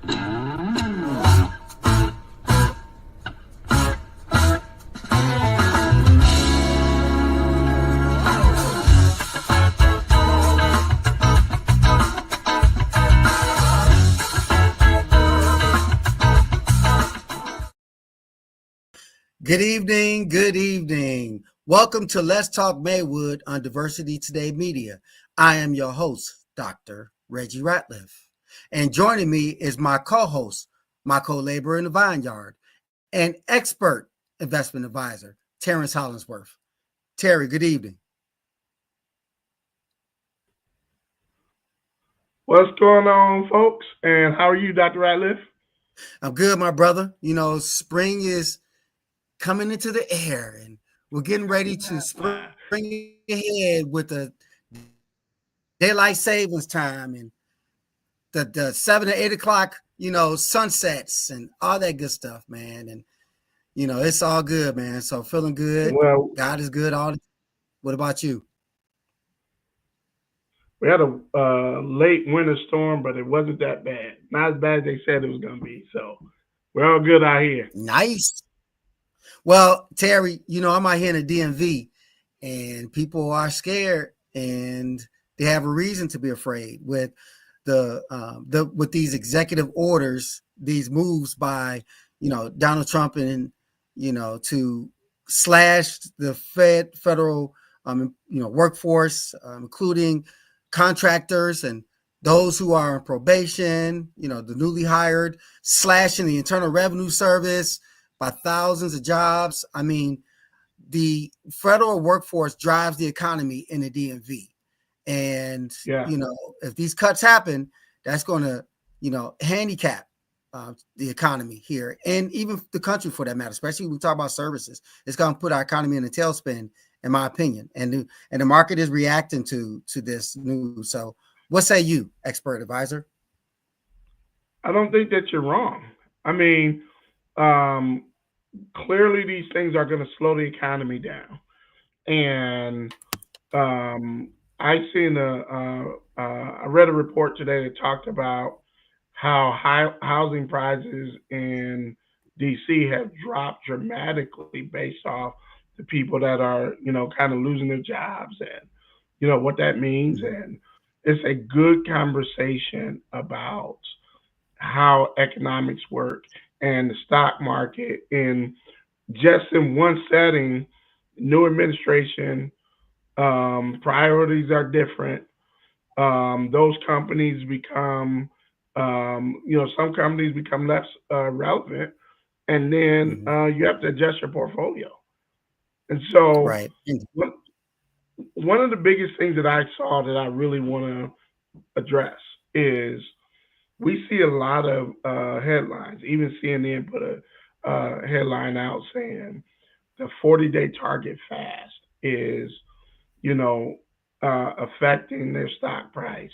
Good evening, good evening. Welcome to Let's Talk Maywood on Diversity Today Media. I am your host, Dr. Reggie Ratliff. And joining me is my co-host, my co-laborer in the vineyard, and expert investment advisor, Terrence Hollingsworth. Terry, good evening. What's going on, folks? And how are you, Dr. Ratliff? I'm good, my brother. You know, spring is coming into the air and we're getting ready to spring ahead with the daylight savings time and the 7 to 8 o'clock, sunsets and all that good stuff, man. And, it's all good, man. So feeling good. Well, God is good. What about you? We had a late winter storm, but it wasn't that bad. Not as bad as they said it was going to be. So we're all good out here. Nice. Well, Terry, I'm out here in the DMV and people are scared and they have a reason to be afraid with with these executive orders, these moves by, Donald Trump and, to slash the federal, workforce, including contractors and those who are on probation, the newly hired, slashing the Internal Revenue Service by thousands of jobs. I mean, the federal workforce drives the economy in the DMV. And, if these cuts happen, that's going to, handicap the economy here and even the country for that matter, especially when we talk about services. It's going to put our economy in a tailspin, in my opinion. And the market is reacting to this news. So what say you, expert advisor? I don't think that you're wrong. I mean, clearly these things are going to slow the economy down. And I read a report today that talked about how housing prices in DC have dropped dramatically based off the people that are, kind of losing their jobs and, what that means. And it's a good conversation about how economics work and the stock market in just in one setting. New administration, priorities are different. Those companies become, some companies become less relevant, and then you have to adjust your portfolio. And so, right. One of the biggest things that I saw that I really want to address is we see a lot of headlines. Even CNN put a headline out saying the 40-day target fast is, affecting their stock price.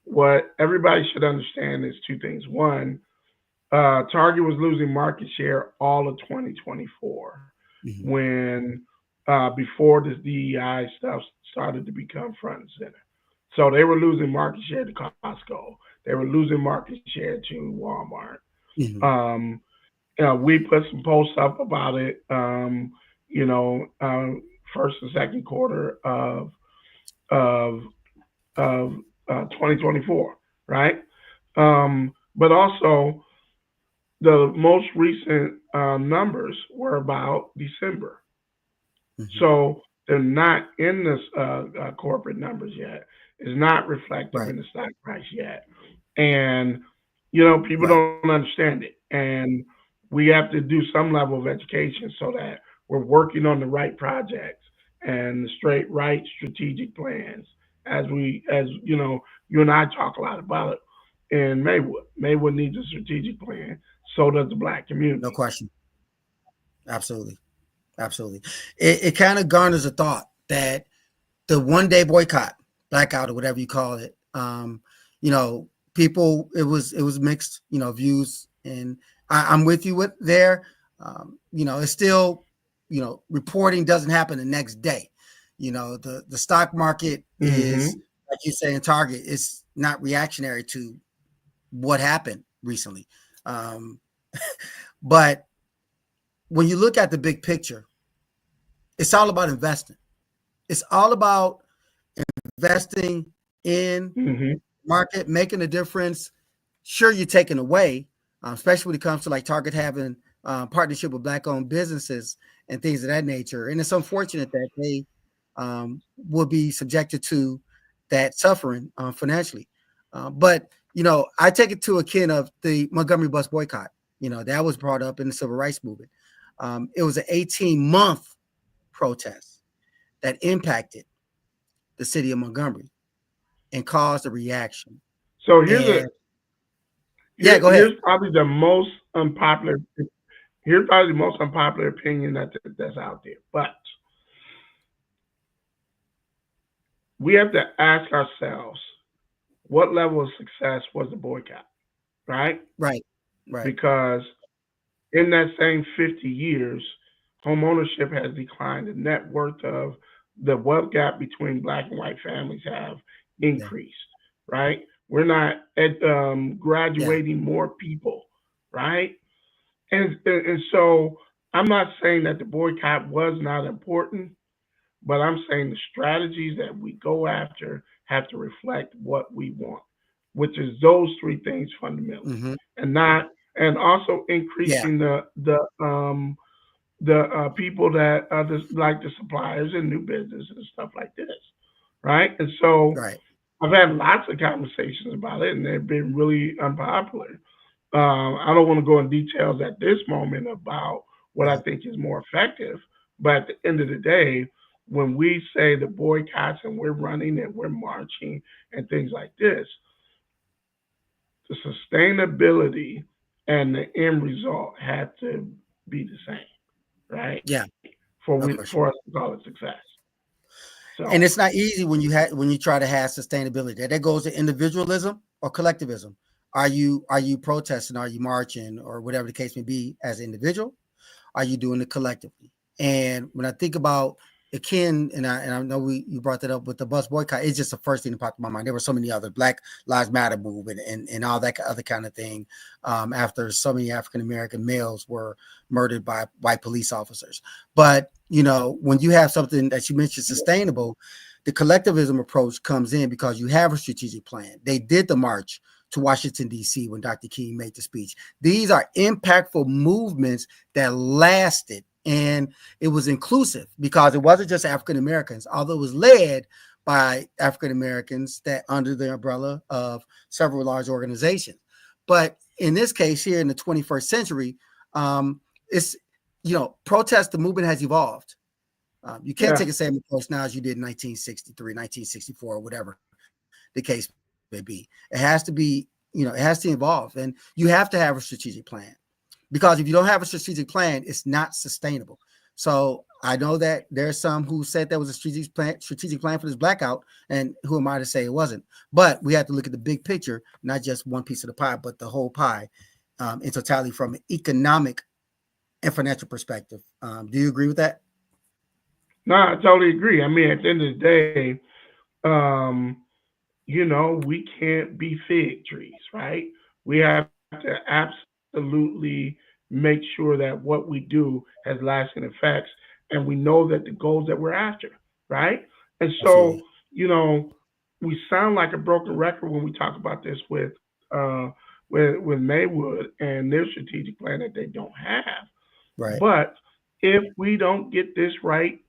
What everybody should understand is two things. One, Target was losing market share all of 2024 when before this DEI stuff started to become front and center. So they were losing market share to Costco. They were losing market share to Walmart. We put some posts up about it, first and second quarter of 2024, right? But also the most recent numbers were about December. So they're not in this corporate numbers yet. It's not reflective in the stock price yet. And, people don't understand it. And we have to do some level of education so that we're working on the right projects and the right strategic plans as you and I talk a lot about it in Maywood. Maywood needs a strategic plan. So does the Black community. No question. Absolutely. It kind of garners a thought that the one-day boycott, blackout, or whatever you call it, people, it was mixed, views, and I'm with you with there. It's still, reporting doesn't happen the next day. The stock market is, like you say in Target, it's not reactionary to what happened recently. But when you look at the big picture, it's all about investing. It's all about investing in Hmm. market, making a difference. Sure, you're taking away, especially when it comes to like Target having partnership with Black-owned businesses and things of that nature. And it's unfortunate that they will be subjected to that suffering financially. But I take it to akin of the Montgomery bus boycott. That was brought up in the civil rights movement. It was an 18-month protest that impacted the city of Montgomery and caused a reaction. So And yeah, go ahead. here's probably the most unpopular. Here's probably the most unpopular opinion that's out there. But we have to ask ourselves, what level of success was the boycott, right? Right, right. Because in that same 50 years, home ownership has declined. The net worth of the wealth gap between black and white families have Yeah, increased, right? We're not yeah. graduating more people, right? And so I'm not saying that the boycott was not important, but I'm saying the strategies that we go after have to reflect what we want, which is those three things fundamentally, Hmm. and not and also Yeah, increasing the people that like the suppliers and new business and stuff like this, right? And so right. I've had lots of conversations about it, and they've been really unpopular. I don't want to go in details at this moment about what I Right. think is more effective, but at the end of the day, when we say the boycotts and we're running and we're marching and things like this, the sustainability and the end result have to be the same, right? Yeah, no For question. us to call it success. And So it's not easy when you try to have sustainability. That goes to individualism or collectivism. Are you protesting? Are you marching or whatever the case may be as an individual? Are you doing it collectively? And when I think about akin, and I know you brought that up with the bus boycott, it's just the first thing that popped in my mind. There were so many other Black Lives Matter movement and all that other kind of thing. After so many African American males were murdered by white police officers, but when you have something that you mentioned sustainable, the collectivism approach comes in because you have a strategic plan. They did the march to Washington, D.C. when Dr. King made the speech. These are impactful movements that lasted, and it was inclusive because it wasn't just African Americans, although it was led by African Americans that under the umbrella of several large organizations. But in this case, here in the 21st century, it's protest, the movement has evolved. You can't yeah, take the same approach now as you did in 1963, 1964, or whatever the case may be. It has to be, it has to evolve, and you have to have a strategic plan because if you don't have a strategic plan, it's not sustainable. So I know that there's some who said there was a strategic plan for this blackout, and who am I to say it wasn't? But we have to look at the big picture, not just one piece of the pie, but the whole pie in totality from an economic and financial perspective. Do you agree with that? no, I totally agree. I mean, at the end of the day, um, we can't be fig trees, right? We have to absolutely make sure that what we do has lasting effects and we know that the goals that we're after, right? And so, Absolutely. you know, we sound like a broken record when we talk about this with Maywood and their strategic plan that they don't have. Right. But if we don't get this right,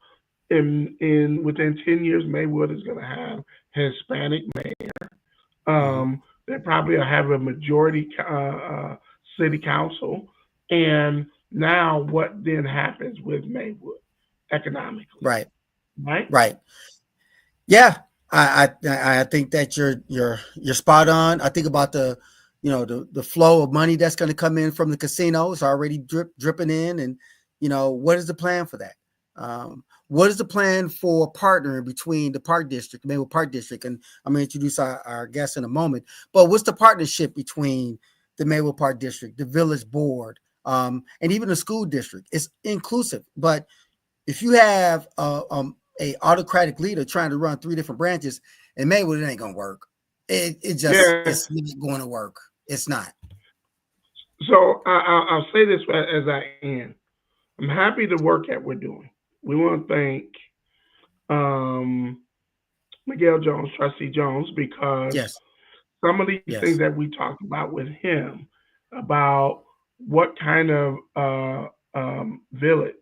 in within 10 years, Maywood is going to have Hispanic Hmm. they probably have a majority city council. And now, what then happens with Maywood economically, Right. right? Right. Yeah, I think that you're spot on. I think about the flow of money that's going to come in from the casino. It's already dripping in, and what is the plan for that? What is the plan for partnering between the Park District, the Maywood Park District, and I'm going to introduce our guests in a moment. But what's the partnership between the Maywood Park District, the Village Board, and even the school district? It's inclusive, but if you have a autocratic leader trying to run three different branches, and maybe it ain't gonna work. It's Yeah, not going to work. It's not. So I'll say this as I end. I'm happy the work that we're doing. We want to thank um, Miguel Jones, Trustee Jones, because Yes, some of these things yes, that we talked about with him about what kind of village,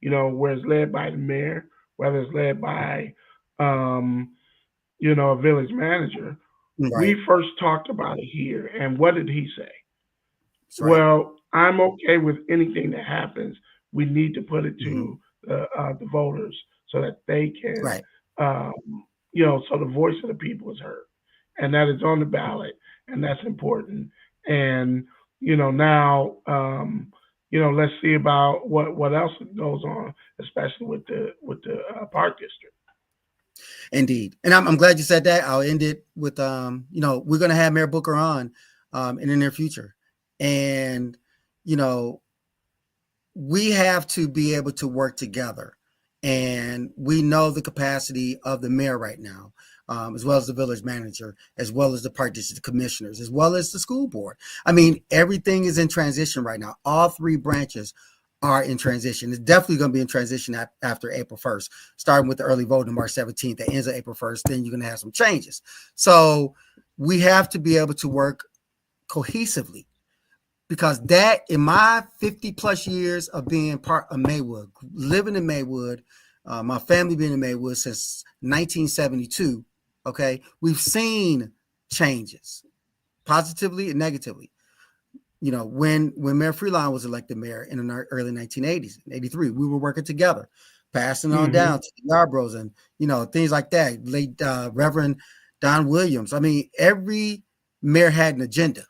where it's led by the mayor, whether it's led by, um, a village manager. We right. first talked about it here, and what did he say? That's right. Well, I'm okay with anything that happens. We need to put it Hmm. to the voters so that they can, Right. um, so the voice of the people is heard, and that is on the ballot, and that's important. And now, let's see about what else goes on, especially with the Park District. Indeed. And I'm glad you said that. I'll end it with, we're going to have Mayor Booker on in the near future. And, you know, we have to be able to work together. And we know the capacity of the mayor right now, as well as the village manager, as well as the park district commissioners, as well as the school board. I mean, everything is in transition right now. All three branches are in transition. It's definitely going to be in transition after April 1st, starting with the early vote on March 17th that ends on April 1st. Then you're going to have some changes. So we have to be able to work cohesively, because that, in my 50 plus years of being part of Maywood, living in Maywood, my family being in Maywood since 1972, okay, we've seen changes positively and negatively. When Mayor Freeline was elected mayor in the early 1980s, 83, we were working together, passing on Hmm. down to the Yarboroughs and, things like that. Late Reverend Don Williams. I mean, every mayor had an agenda,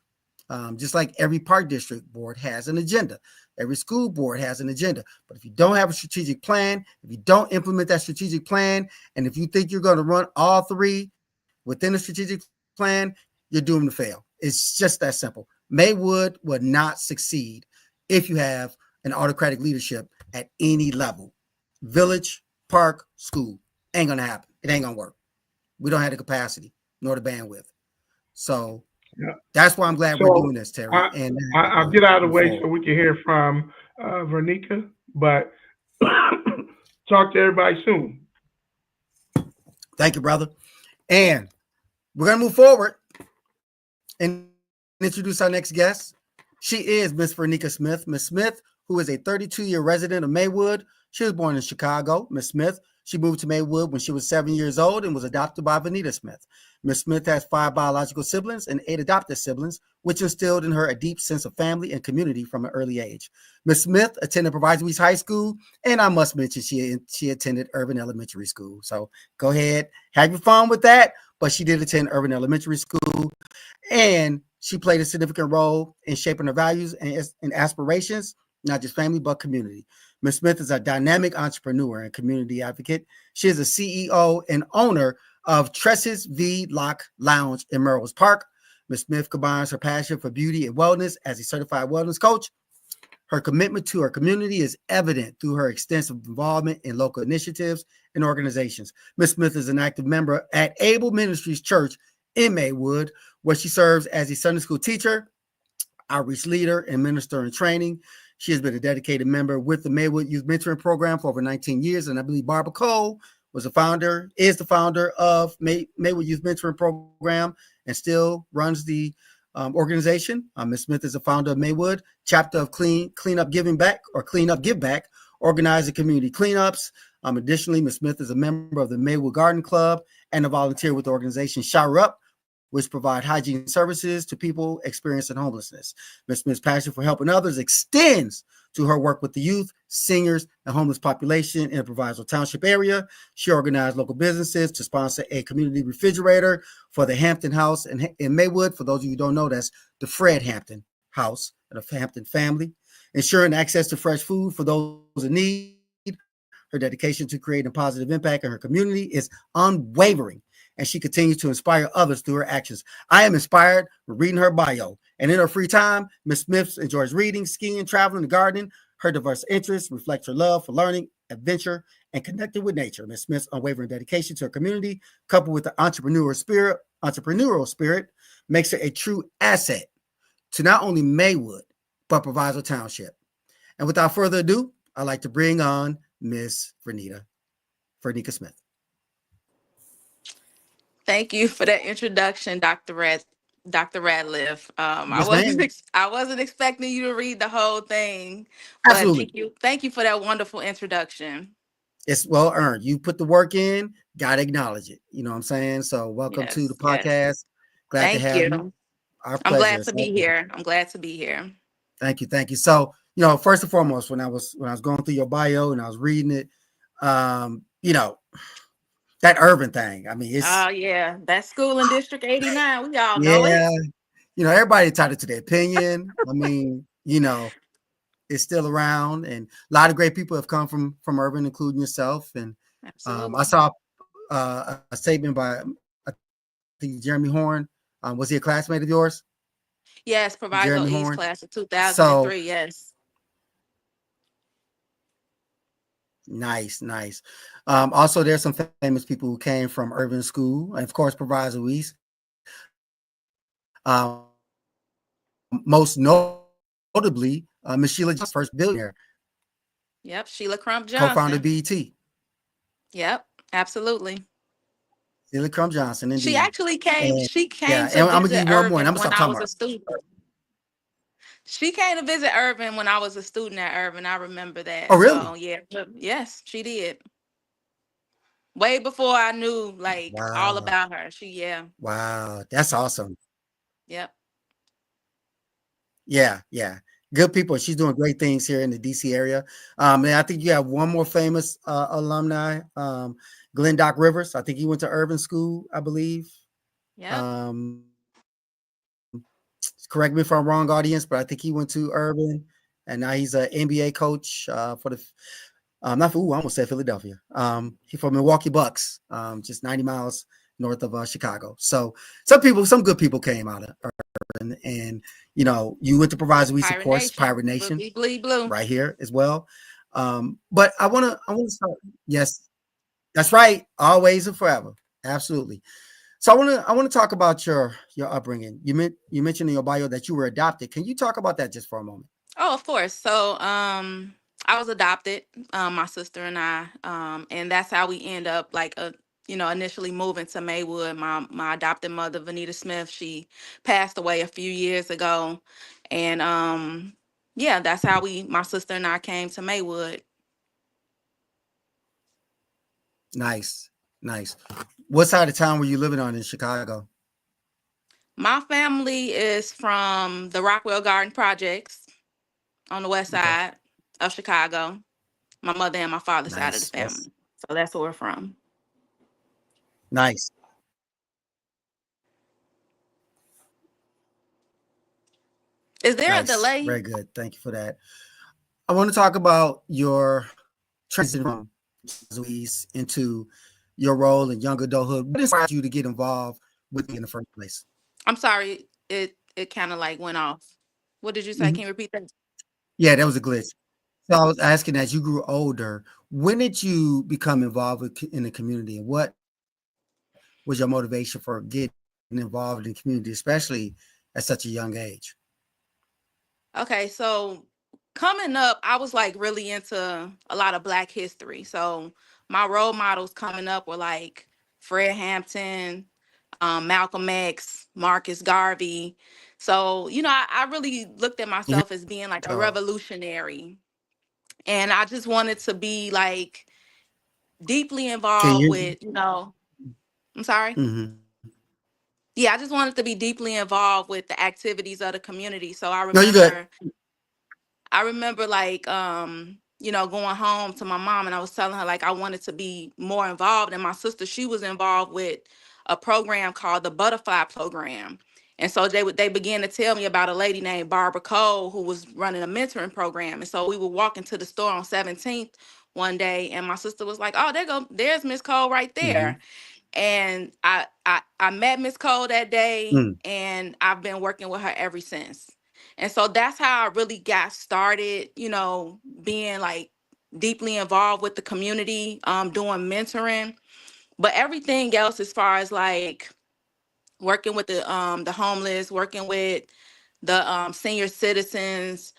just like every park district board has an agenda. Every school board has an agenda. But if you don't have a strategic plan, if you don't implement that strategic plan, and if you think you're going to run all three within a strategic plan, you're doomed to fail. It's just that simple. Maywood would not succeed if you have an autocratic leadership at any level. Village, park, school. Ain't going to happen. It ain't going to work. We don't have the capacity nor the bandwidth. So Yeah. that's why I'm glad we're So doing this, Terry, I, and I'll to get out of the move way so forward. we can hear from Verneka, but talk to everybody soon. Thank you, brother. And we're going to move forward and introduce our next guest. She is Miss Verneka Smith. Miss Smith, who is a 32-year resident of Maywood. She was born in Chicago. Miss Smith, she moved to Maywood when she was 7 years old and was adopted by Verneka Smith. Miss Smith has 5 biological siblings and 8 adopted siblings, which instilled in her a deep sense of family and community from an early age. Miss Smith attended Providence Beach High School, and I must mention she attended Urban Elementary School. So go ahead, have your fun with that. But she did attend Urban Elementary School, and she played a significant role in shaping her values and aspirations, not just family, but community. Ms. Smith is a dynamic entrepreneur and community advocate. She is a CEO and owner of Tresses V Lock Lounge in Melrose Park. Ms. Smith combines her passion for beauty and wellness as a certified wellness coach. Her commitment to her community is evident through her extensive involvement in local initiatives and organizations. Ms. Smith is an active member at Able Ministries Church in Maywood, where she serves as a Sunday school teacher, outreach leader, and minister in training. She has been a dedicated member with the Maywood Youth Mentoring Program for over 19 years, and I believe Barbara Cole is the founder of Maywood Youth Mentoring Program, and still runs the organization. Ms. Smith is a founder of Maywood, chapter of Clean Up Giving Back, or Clean Up Give Back, organizing community cleanups. Additionally, Ms. Smith is a member of the Maywood Garden Club and a volunteer with the organization Shower Up, which provide hygiene services to people experiencing homelessness. Ms. Smith's passion for helping others extends to her work with the youth, seniors, and homeless population in the Proviso Township area. She organized local businesses to sponsor a community refrigerator for the Hampton House in Maywood. For those of you who don't know, that's the Fred Hampton House and the Hampton family. Ensuring access to fresh food for those in need. Her dedication to creating a positive impact in her community is unwavering, and she continues to inspire others through her actions. I am inspired reading her bio. And in her free time, Ms. Smith enjoys reading, skiing, traveling, and gardening. Her diverse interests reflect her love for learning, adventure, and connecting with nature. Ms. Smith's unwavering dedication to her community, coupled with the entrepreneurial spirit, makes her a true asset to not only Maywood, but Proviso Township. And without further ado, I'd like to bring on Miss Verneka Smith. Thank you for that introduction, Dr. Ratliff. I Yes, wasn't ma'am. I wasn't expecting you to read the whole thing, but Absolutely. thank you for that wonderful introduction. It's well earned. You put the work in, gotta acknowledge it. You know what I'm saying? So welcome to the Yes, yes. podcast. Glad to Thank have you. you. Our I'm pleasure. glad It's to our be pleasure. here. I'm glad to be here. Thank you. Thank you. So, first and foremost, when I was going through your bio and I was reading it, um, you know, that urban thing. I mean, Oh it's yeah, that school in District 89. We all know it. yeah, everybody entitled to their opinion. I mean, it's still around, and a lot of great people have come from urban, including yourself. And I Absolutely. saw a statement by I think Jeremy Horn. Was he a classmate of yours? Yes, Jeremy Proviso Horn. East class of So 2003. Yes. nice, nice. Also, there's some famous people who came from urban school, and of course, Proviso East. Most notably, Miss Sheila Johnson, first billionaire, Yep. Sheila Crump co-founder of Johnson. BET. Yep. Absolutely. Sheila Crump Johnson, She indeed. actually came. And She yeah, came and to I'm gonna give visit you one more, and I'm Irvin gonna when stop I talking was about a student. She came to visit Irvin when I was a student at Irvin. I remember Oh, that. So really? yeah, yes, she did. Way before I knew like all Wow. about her. She yeah. Wow. That's awesome. Yep. Yeah, yeah. Good people. She's doing great things here in the DC area. And I think you have one more famous alumni, Glenn Doc Rivers. I think he went to Urban School, I believe. Yep. Correct me if I'm wrong, audience, but I think he went to Urban, and now he's an NBA coach for the not for I almost said Philadelphia. He's from Milwaukee Bucks, just 90 miles north of Chicago. So some good people came out of Urban, and you went to Proviso East, of Pirate course, Pirate Nation. Nation, Bleed bleed blue. right here as well. But I want to start. Yes, that's right. Always and forever. Absolutely. So I want to talk about your upbringing. You mentioned in your bio that you were adopted. Can you talk about that just for a moment? Oh, of course. So I was adopted, my sister and I. And that's how we end up like initially moving to Maywood. My adopted mother, Verneka Smith, she passed away a few years ago. And yeah, that's how my sister and I came to Maywood. Nice, nice. What side of town were you living on in Chicago? My family is from the Rockwell Garden Projects on the west Okay, side of Chicago. My mother and my father's side of the nice. What's family. So that's where we're from. nice, Is there a nice. delay? Very good. Thank you for that. I want to talk about your transition from Louise into your role in young adulthood. What inspired you to get involved with me in the first place? I'm sorry, it kind of like went off. What did you say? Mhm. Can you repeat that? Yeah, that was a glitch. So I was asking, as you grew older, when did you become involved in the community, and what was your motivation for getting involved in the community, especially at such a young age? Okay, so coming up, I was like really into a lot of Black history. So my role models coming up were like Fred Hampton, Malcolm X, Marcus Garvey. So I really looked at You hear? myself as being like a Oh, revolutionary, and I just wanted to be like deeply can involved you? with. I'm sorry. Mm-hmm. Yeah, I just wanted to be deeply involved with the activities of the community. So I No, you're good. remember I remember like going home to my mom and I was telling her like I wanted to be more involved. And my sister, she was involved with a program called the Butterfly Program. And so they began to tell me about a lady named Barbara Cole who was running a mentoring program. And so we were walking to the store on 17th one day and my sister was like, "Oh, there's Miss Cole right Mm-hmm. there." And I met Miss Cole that day, Mm. and I've been working with her ever since. And so that's how I really got started, being like deeply involved with the community, doing mentoring. But everything else, as far as like working with the homeless, working with the senior citizens,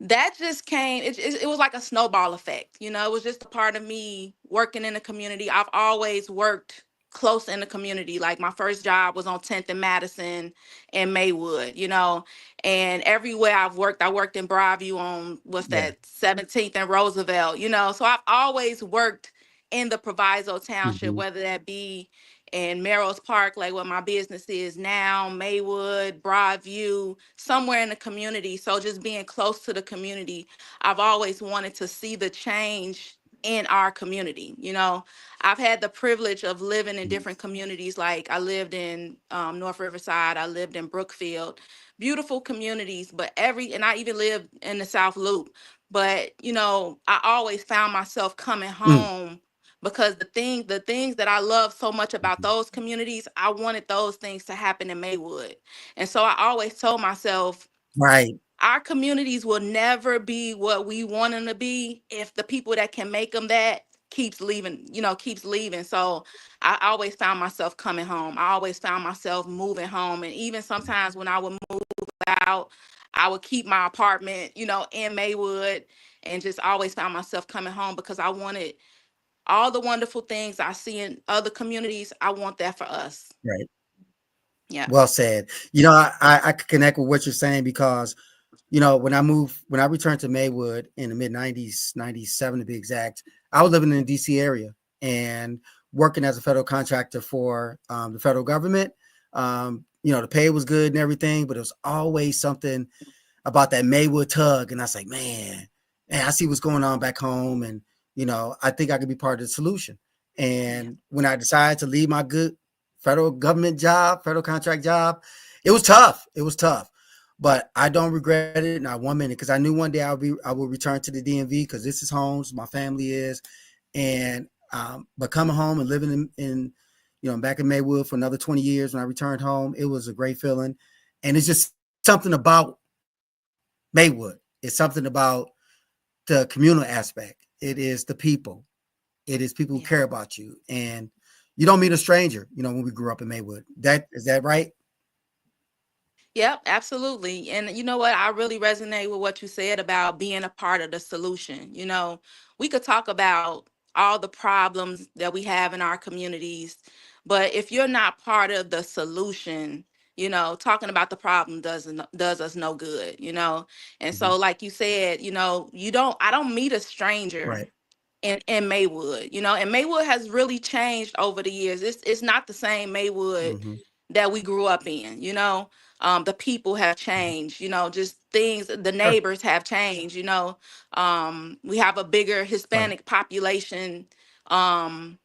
that just came, it was like a snowball effect. You know, it was just a part of me working in the community. I've always worked close in the community. Like my first job was on 10th and Madison and Maywood, you know, and everywhere I've worked, I worked in Broadview on what's Yeah. that, 17th and Roosevelt, you know. So I've always worked in the Proviso Township, Hmm. whether that be in Merrill's Park, like what my business is now, Maywood, Broadview, somewhere in the community. So just being close to the community, I've always wanted to see the change in our community. You know, I've had the privilege of living in different communities. Like I lived in North Riverside, I lived in Brookfield, beautiful communities, but and I even lived in the South Loop. But, you know, I always found myself coming Mm. home because the things that I love so much about those communities, I wanted those things to happen in Maywood. And so I always told myself, Right. our communities will never be what we want them to be if the people that can make them that keeps leaving, you know, keeps leaving. So I always found myself coming home. I always found myself moving home. And even sometimes when I would move out, I would keep my apartment, you know, in Maywood, and just always found myself coming home because I wanted all the wonderful things I see in other communities. I want that for us. Right. Yeah. Well said. You know, I could connect with what you're saying because, you know, when I returned to Maywood in the mid 90s, 97 to be exact, I was living in the DC area and working as a federal contractor for the federal government. You know, the pay was good and everything, but it was always something about that Maywood tug. And I was like, man, I see what's going on back home. And, you know, I think I could be part of the solution. Yeah. And when I decided to leave my good federal government job, federal contract job, it was tough. It was tough. But I don't regret it not 1 minute because I knew one day I would return to the DMV because this is home, so my family is. And but coming home and living in you know, back in Maywood for another 20 years when I returned home, it was a great feeling. And it's just something about Maywood. It's something about the communal aspect. It is the people. It is people who Yeah. care about you. And you don't meet a stranger, you know, when we grew up in Maywood. That is that right? Yep, absolutely. And you know what? I really resonate with what you said about being a part of the solution. You know, we could talk about all the problems that we have in our communities, but if you're not part of the solution, you know, talking about the problem does us no good, you know. And Mhm. so like you said, you know, I don't meet a stranger Right. in Maywood, you know, and Maywood has really changed over the years. It's not the same Maywood Hmm. that we grew up in, you know. The people have changed, you know, just things, the Sure. neighbors have changed, you know. We have a bigger Right. Hispanic population um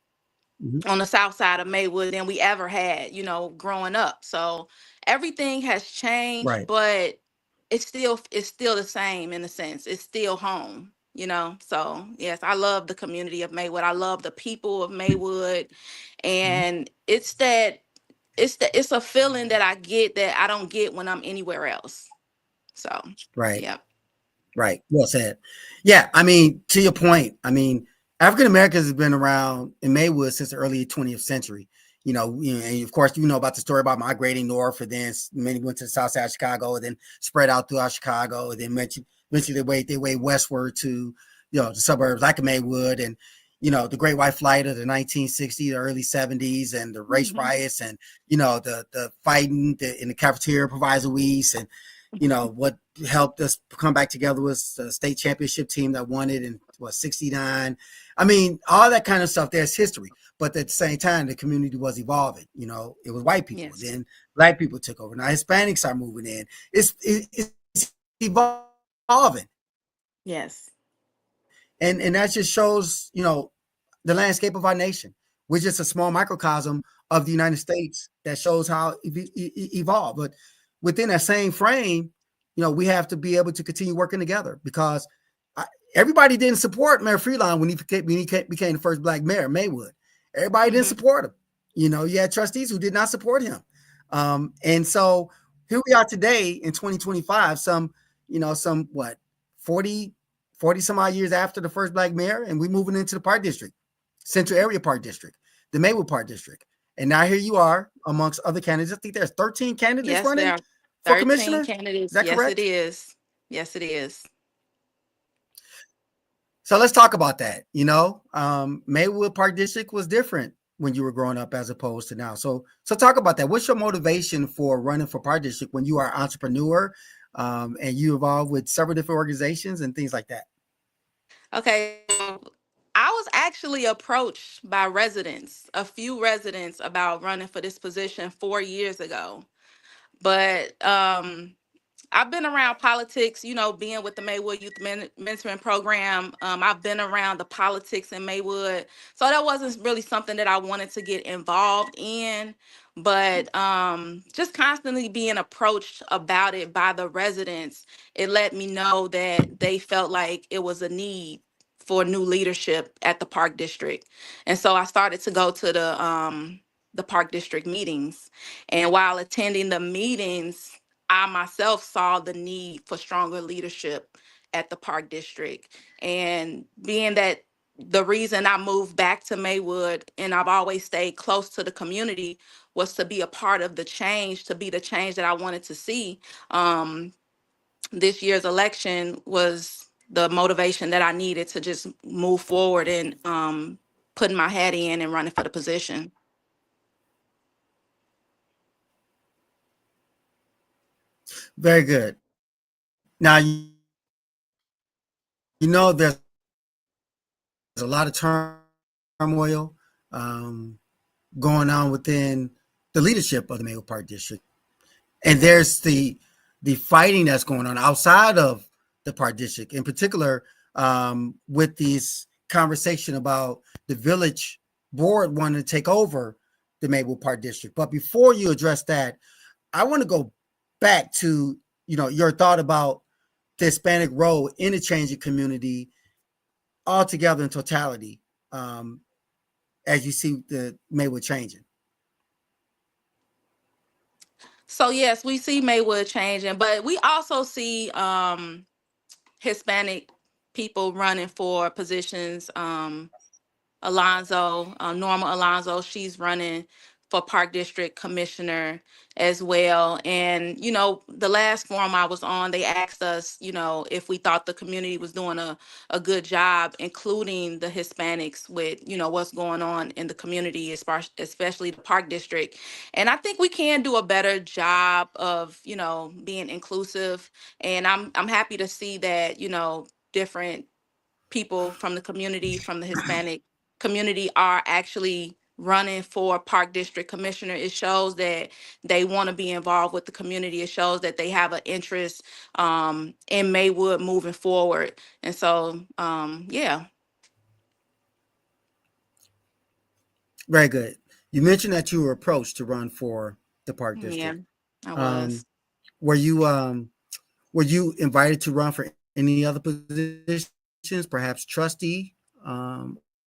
Hmm. on the south side of Maywood than we ever had, you know, growing up. So everything has changed, Right. but it's still the same in a sense. It's still home, you know. So yes, I love the community of Maywood. I love the people of Maywood. Mhm. And it's a feeling that I get that I don't get when I'm anywhere else. So Right. yeah. Right. Well said. Yeah. I mean, to your point, I mean, African Americans have been around in Maywood since the early 20th century. And of course, you know about the story about migrating north, and then many went to the south side of Chicago, and then spread out throughout Chicago, and then eventually they way westward to, you know, the suburbs like Maywood, and you know the Great White Flight of the 1960s, early 70s, and the race Hmm. riots, and you know the fighting in the cafeteria proviso east, and you know what helped us come back together was the state championship team that won it in what 69. I mean, all that kind of stuff, there's history. But at the same time, the community was evolving. You know, it was white people. Yes. Then black people took over. Now Hispanics are moving in. It's evolving. Yes. And that just shows, you know, the landscape of our nation. We're just a small microcosm of the United States that shows how it evolved. But within that same frame, you know, we have to be able to continue working together because I, everybody didn't support Mayor Freelon when became the first black mayor, Maywood. Everybody didn't Hmm. support him. You know, you had trustees who did not support him. And so here we are today in 2025, some what, 40 some odd years after the first black mayor, and we're moving into the Park District, Central Area Park District, the Maywood Park District. And now here you are amongst other candidates. I think there's 13 candidates Yes, there running are for 13 commissioner. Is candidates. that Yes, it correct? is. Yes, it is. So let's talk about that. Maywood Park District was different when you were growing up as opposed to now. So talk about that. What's your motivation for running for Park District when you are an entrepreneur, and you involved with several different organizations and things like that? Okay, so I was actually approached by residents, a few residents, about running for this position 4 years ago. But I've been around politics, being with the Maywood Youth Mentoring Program. I've been around the politics in Maywood. So that wasn't really something that I wanted to get involved in. But just constantly being approached about it by the residents, it let me know that they felt like it was a need for new leadership at the Park District. And so I started to go to the Park District meetings. And while attending the meetings, I myself saw the need for stronger leadership at the Park District. And being that the reason I moved back to Maywood and I've always stayed close to the community was to be a part of the change, to be the change that I wanted to see. Um, this year's election was the motivation that I needed to just move forward and putting my head in and running for the position. Very good. Now, there's a lot of turmoil um, going on within the leadership of the Maywood Park District, and there's the fighting that's going on outside of the Park District, in particular, with this conversation about the village board wanting to take over the Maywood Park District. But before you address that, I want to go back to your thought about the Hispanic role in the changing community altogether in totality, um, as you see the Maywood changing. So yes, we see Maywood changing, but we also see Hispanic people running for positions. Norma Alonzo, she's running for Park District Commissioner as well. And, the last forum I was on, they asked us, if we thought the community was doing a good job, including the Hispanics with, what's going on in the community, especially the Park District. And I think we can do a better job of, being inclusive. And I'm happy to see that, different people from the community, from the Hispanic community, are actually running for Park District Commissioner. It shows that they want to be involved with the community. It shows that they have an interest in Maywood moving forward. And so, yeah. Very good. You mentioned that you were approached to run for the Park Yeah, District. I Um, was. were you invited to run for any other positions, perhaps trustee,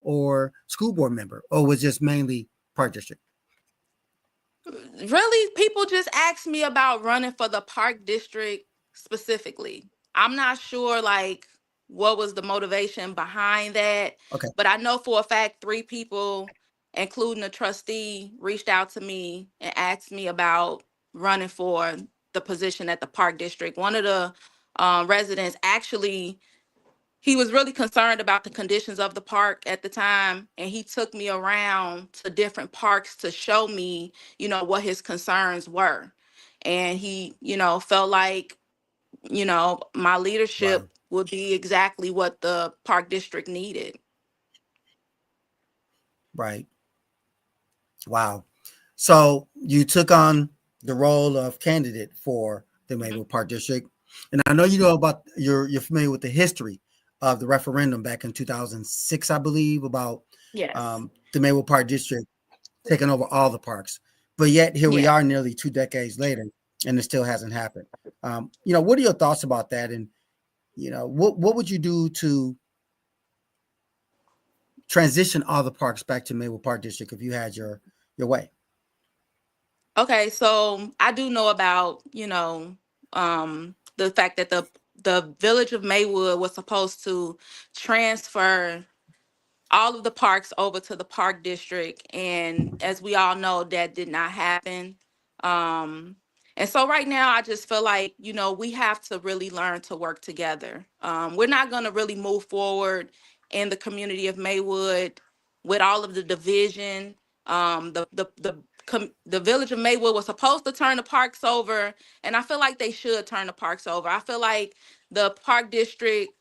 or school board member, or was just mainly Park District? Really, people just ask me about running for the Park District specifically. I'm not sure like what was the motivation behind that, Okay. but I know for a fact 3 people, including a trustee, reached out to me and asked me about running for the position at the Park District. One of the residents actually, he was really concerned about the conditions of the park at the time, and he took me around to different parks to show me, what his concerns were. And he, felt like, my Wow. leadership would be exactly what the park district needed. Right. Wow. So you took on the role of candidate for the Mhm. Maywood Park District, and I know you know about you're familiar with the history of the referendum back in 2006, I believe, about Yes. the Maywood Park District taking over all the parks. But yet here we Yeah. are, nearly 2 decades later, and it still hasn't happened. What are your thoughts about that? And what would you do to transition all the parks back to Maywood Park District if you had your way? Okay, so I do know about, the fact that the village of Maywood was supposed to transfer all of the parks over to the park district, and as we all know, that did not happen. um And so right now, I just feel like, we have to really learn to work together. We're not going to really move forward in the community of Maywood with all of the division. The village of Maywood was supposed to turn the parks over, and I feel like they should turn the parks over. I feel like the park district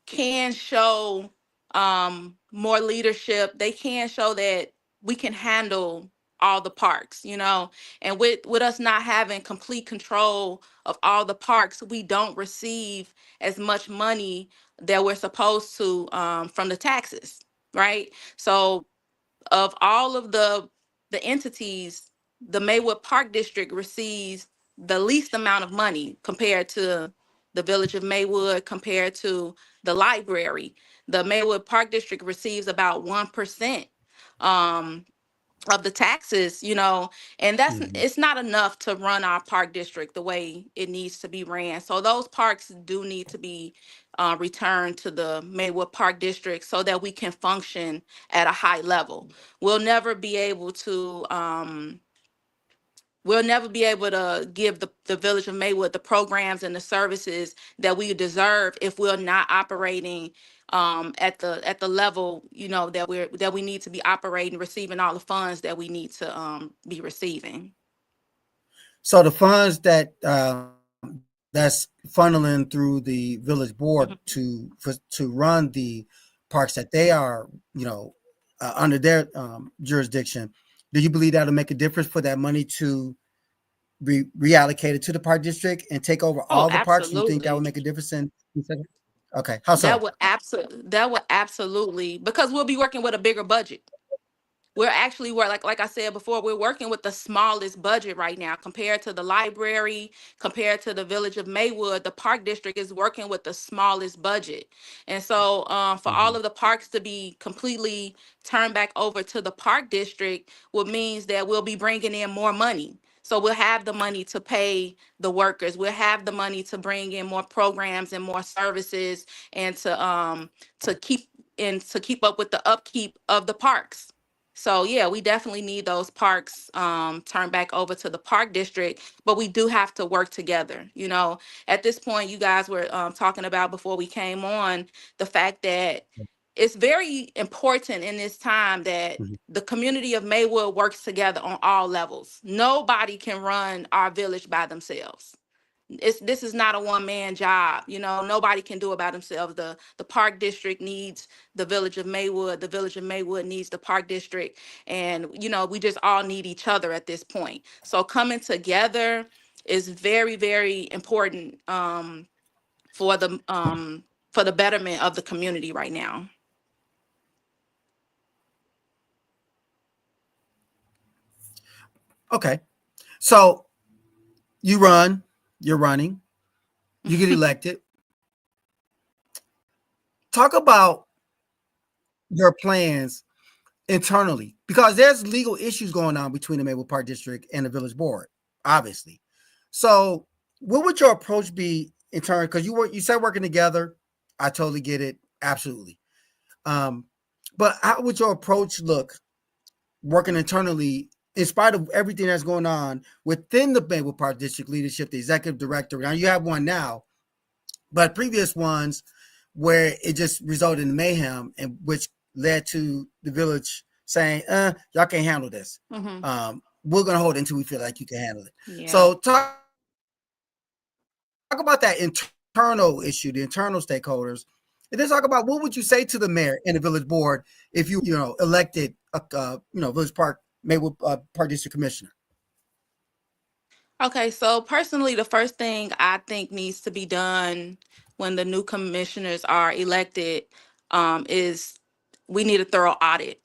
can show more leadership. They can show that we can handle all the parks, and with us not having complete control of all the parks, we don't receive as much money that we're supposed to, from the taxes, right? So of all of the entities, the Maywood Park District receives the least amount of money compared to the Village of Maywood, compared to the library. The Maywood Park District receives about 1%, um, of the taxes, and Mhm. it's not enough to run our park district the way it needs to be ran. So those parks do need to be returned to the Maywood Park District so that we can function at a high level. We'll never be able to we'll never be able to give the village of Maywood the programs and the services that we deserve if we're not operating at the level, that we need to be operating, receiving all the funds that we need to be receiving. So the funds that's funneling through the village board Mhm. to run the parks that they are, under their jurisdiction, do you believe that'll make a difference for that money to be reallocated to the park district and take over Oh, all the parks? Do you think that would absolutely. make a difference Okay, how so? That would absolutely, because we'll be working with a bigger budget. We're like I said before, we're working with the smallest budget right now compared to the library, compared to the village of Maywood. The park district is working with the smallest budget. And so, for all Mhm. of the parks to be completely turned back over to the park district, what means that we'll be bringing in more money. So we'll have the money to pay the workers. We'll have the money to bring in more programs and more services, and to keep up with the upkeep of the parks. So yeah, we definitely need those parks turned back over to the park district, but we do have to work together. At this point, you guys were talking about before we came on the fact that it's very important in this time that Mhm. the community of Maywood works together on all levels. Nobody can run our village by themselves. This is not a one-man job. Nobody can do it by themselves. The park district needs the village of Maywood. The village of Maywood needs the park district. And we just all need each other at this point. So coming together is very, very important, for the betterment of the community right now. Okay, so you run, you're running, you get elected. Talk about your plans internally because there's legal issues going on between the Maywood Park District and the village board, obviously. So, what would your approach be in turn? Because you said working together, I totally get it, absolutely. Um, but how would your approach look working internally in spite of everything that's going on within the Maywood Park District leadership, the executive director? Now you have one now, but previous ones where it just resulted in mayhem and which led to the village saying, y'all can't handle this. Hmm. We're gonna hold it until we feel like you can handle it. Yeah. So talk about that internal issue, the internal stakeholders, and then talk about what would you say to the mayor and the village board if you elected village park Maywood Park District Commissioner. Okay, so personally, the first thing I think needs to be done when the new commissioners are elected, is we need a thorough audit.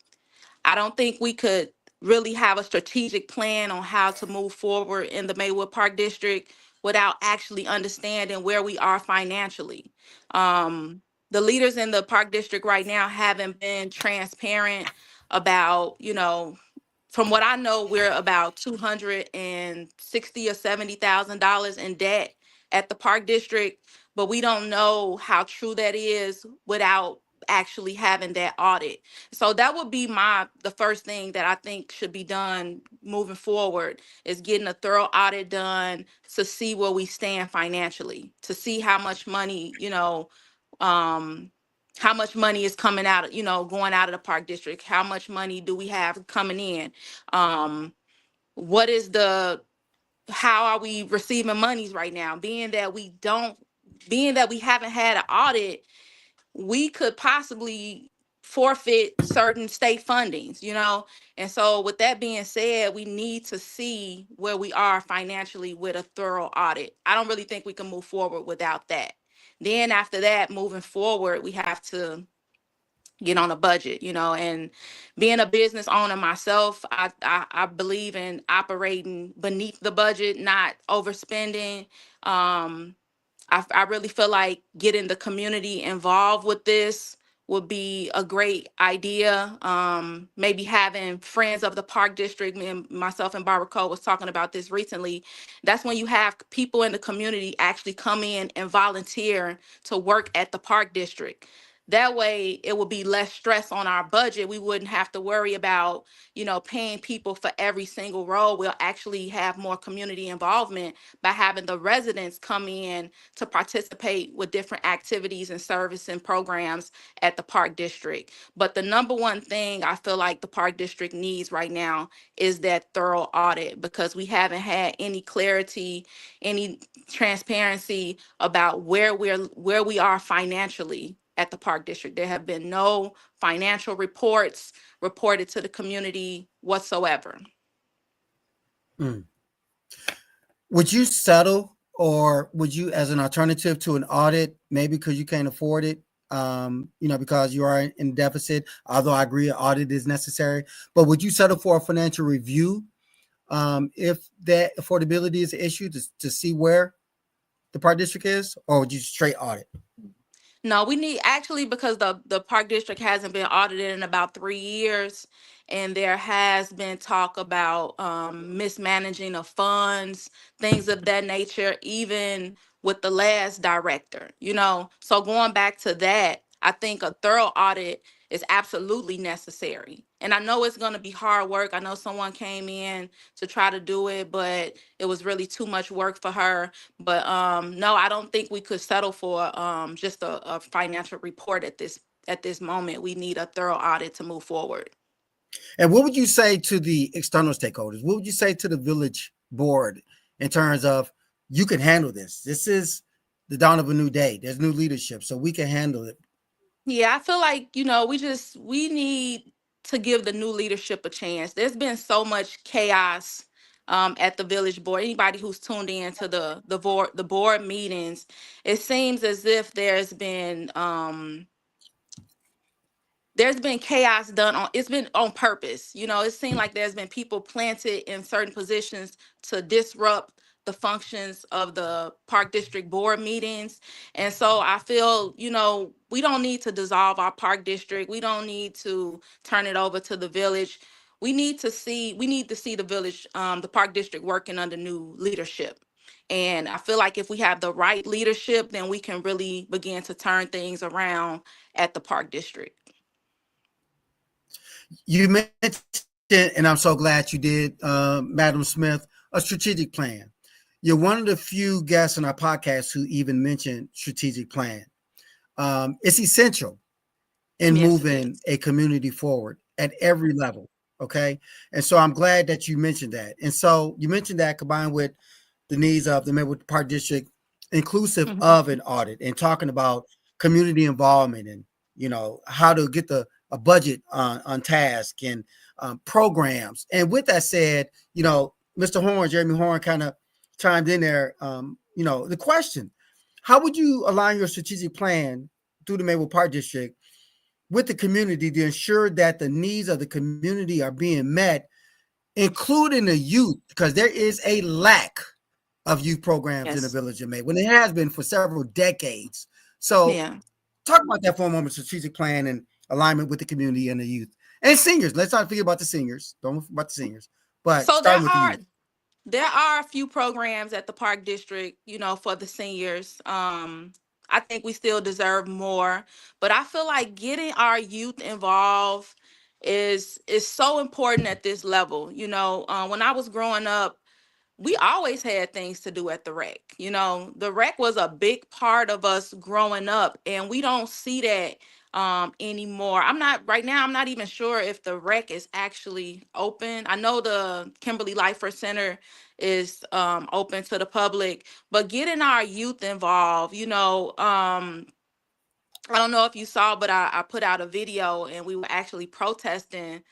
I don't think we could really have a strategic plan on how to move forward in the Maywood Park District without actually understanding where we are financially. The leaders in the park district right now haven't been transparent about, from what I know, we're about 260 or $70,000 in debt at the park district, but we don't know how true that is without actually having that audit. So that would be the first thing that I think should be done moving forward, is getting a thorough audit done to see where we stand financially, to see how much money, um, how much money is coming out, going out of the park district. How much money do we have coming in? Um, what is how are we receiving monies right now? Being that we haven't had an audit, we could possibly forfeit certain state fundings. And so with that being said, we need to see where we are financially with a thorough audit. I don't really think we can move forward without that. Then after that, moving forward, we have to get on a budget, and being a business owner myself, I believe in operating beneath the budget, not overspending. I really feel like getting the community involved with this would be a great idea. Maybe having friends of the park district. Me and myself and Barbara Cole was talking about this recently. That's when you have people in the community actually come in and volunteer to work at the park district. That way it would be less stress on our budget. We wouldn't have to worry about, paying people for every single role. We'll actually have more community involvement by having the residents come in to participate with different activities and service and programs at the park district. But the number one thing I feel like the park district needs right now is that thorough audit, because we haven't had any clarity, any transparency about where we are financially at the park district. There have been no financial reports reported to the community whatsoever. Mm. Would you settle, or would you, as an alternative to an audit, maybe because you can't afford it, because you are in deficit, although I agree an audit is necessary, but would you settle for a financial review if that affordability is an issue, to see where the park district is, or would you straight audit? No, we need, actually, because the park district hasn't been audited in about 3 years, and there has been talk about mismanaging of funds, things of that nature, even with the last director. So going back to that, I think a thorough audit is absolutely necessary. And I know it's going to be hard work. I know someone came in to try to do it, but it was really too much work for her. But no, I don't think we could settle for just a financial report at this moment. We need a thorough audit to move forward. And what would you say to the external stakeholders? What would you say to the village board in terms of, you can handle this? This is the dawn of a new day. There's new leadership, so we can handle it. Yeah, I feel like, we need to give the new leadership a chance. There's been so much chaos at the village board. Anybody who's tuned in to the board meetings, it seems as if there's been chaos done it's been on purpose. It seemed like there's been people planted in certain positions to disrupt the functions of the park district board meetings. And so I feel, we don't need to dissolve our park district. We don't need to turn it over to the village. We need to see the village, the park district, working under new leadership. And I feel like if we have the right leadership, then we can really begin to turn things around at the park district. You mentioned, and I'm so glad you did, Madam Smith, a strategic plan. You're one of the few guests on our podcast who even mentioned strategic plan. It's essential in moving a community forward at every level. Okay. And so I'm glad that you mentioned that. And so you mentioned that combined with the needs of the Maywood Park District, inclusive of an audit, and talking about community involvement, and how to get a budget on task, and programs. And with that said, Mr. Horn, Jeremy Horn, kind of chimed in there. The question: how would you align your strategic plan through the Maywood Park District with the community to ensure that the needs of the community are being met, including the youth, because there is a lack of youth programs in the village of Maywood, when it has been for several decades. So talk about that for a moment: strategic plan and alignment with the community and the youth and seniors. Let's not forget about the seniors. Don't forget about the seniors. But so starting with the youth. There are a few programs at the park district, for the seniors. I think we still deserve more. But I feel like getting our youth involved is so important at this level. When I was growing up, we always had things to do at the rec. The rec was a big part of us growing up, and we don't see that anymore. I'm not even sure if the rec is actually open. I know the Kimberly Lifer Center is open to the public, but getting our youth involved, I don't know if you saw, but I put out a video and we were actually protesting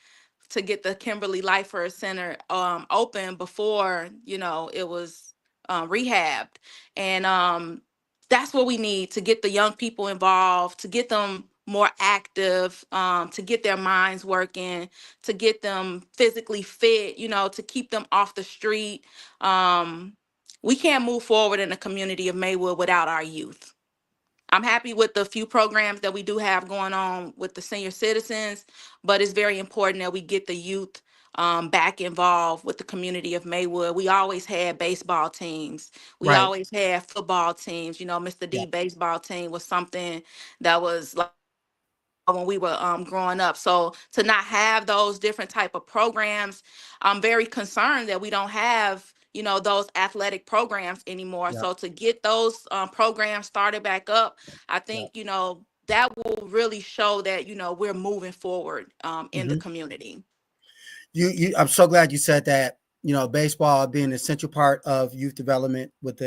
to get the Kimberly Lifer Center open before it was rehabbed, and that's what we need to get the young people involved, to get them more active, to get their minds working, to get them physically fit, to keep them off the street. We can't move forward in the community of Maywood without our youth. I'm happy with the few programs that we do have going on with the senior citizens, but it's very important that we get the youth back involved with the community of Maywood. We always had baseball teams. We Right. always had football teams. Mr. Yeah. D baseball team was something that was like when we were growing up. So to not have those different type of programs, I'm very concerned that we don't have those athletic programs anymore. Yeah. So to get those programs started back up, I Yeah. think that will really show that we're moving forward in the Mm-hmm. community. I'm so glad you said that. Baseball being an essential part of youth development with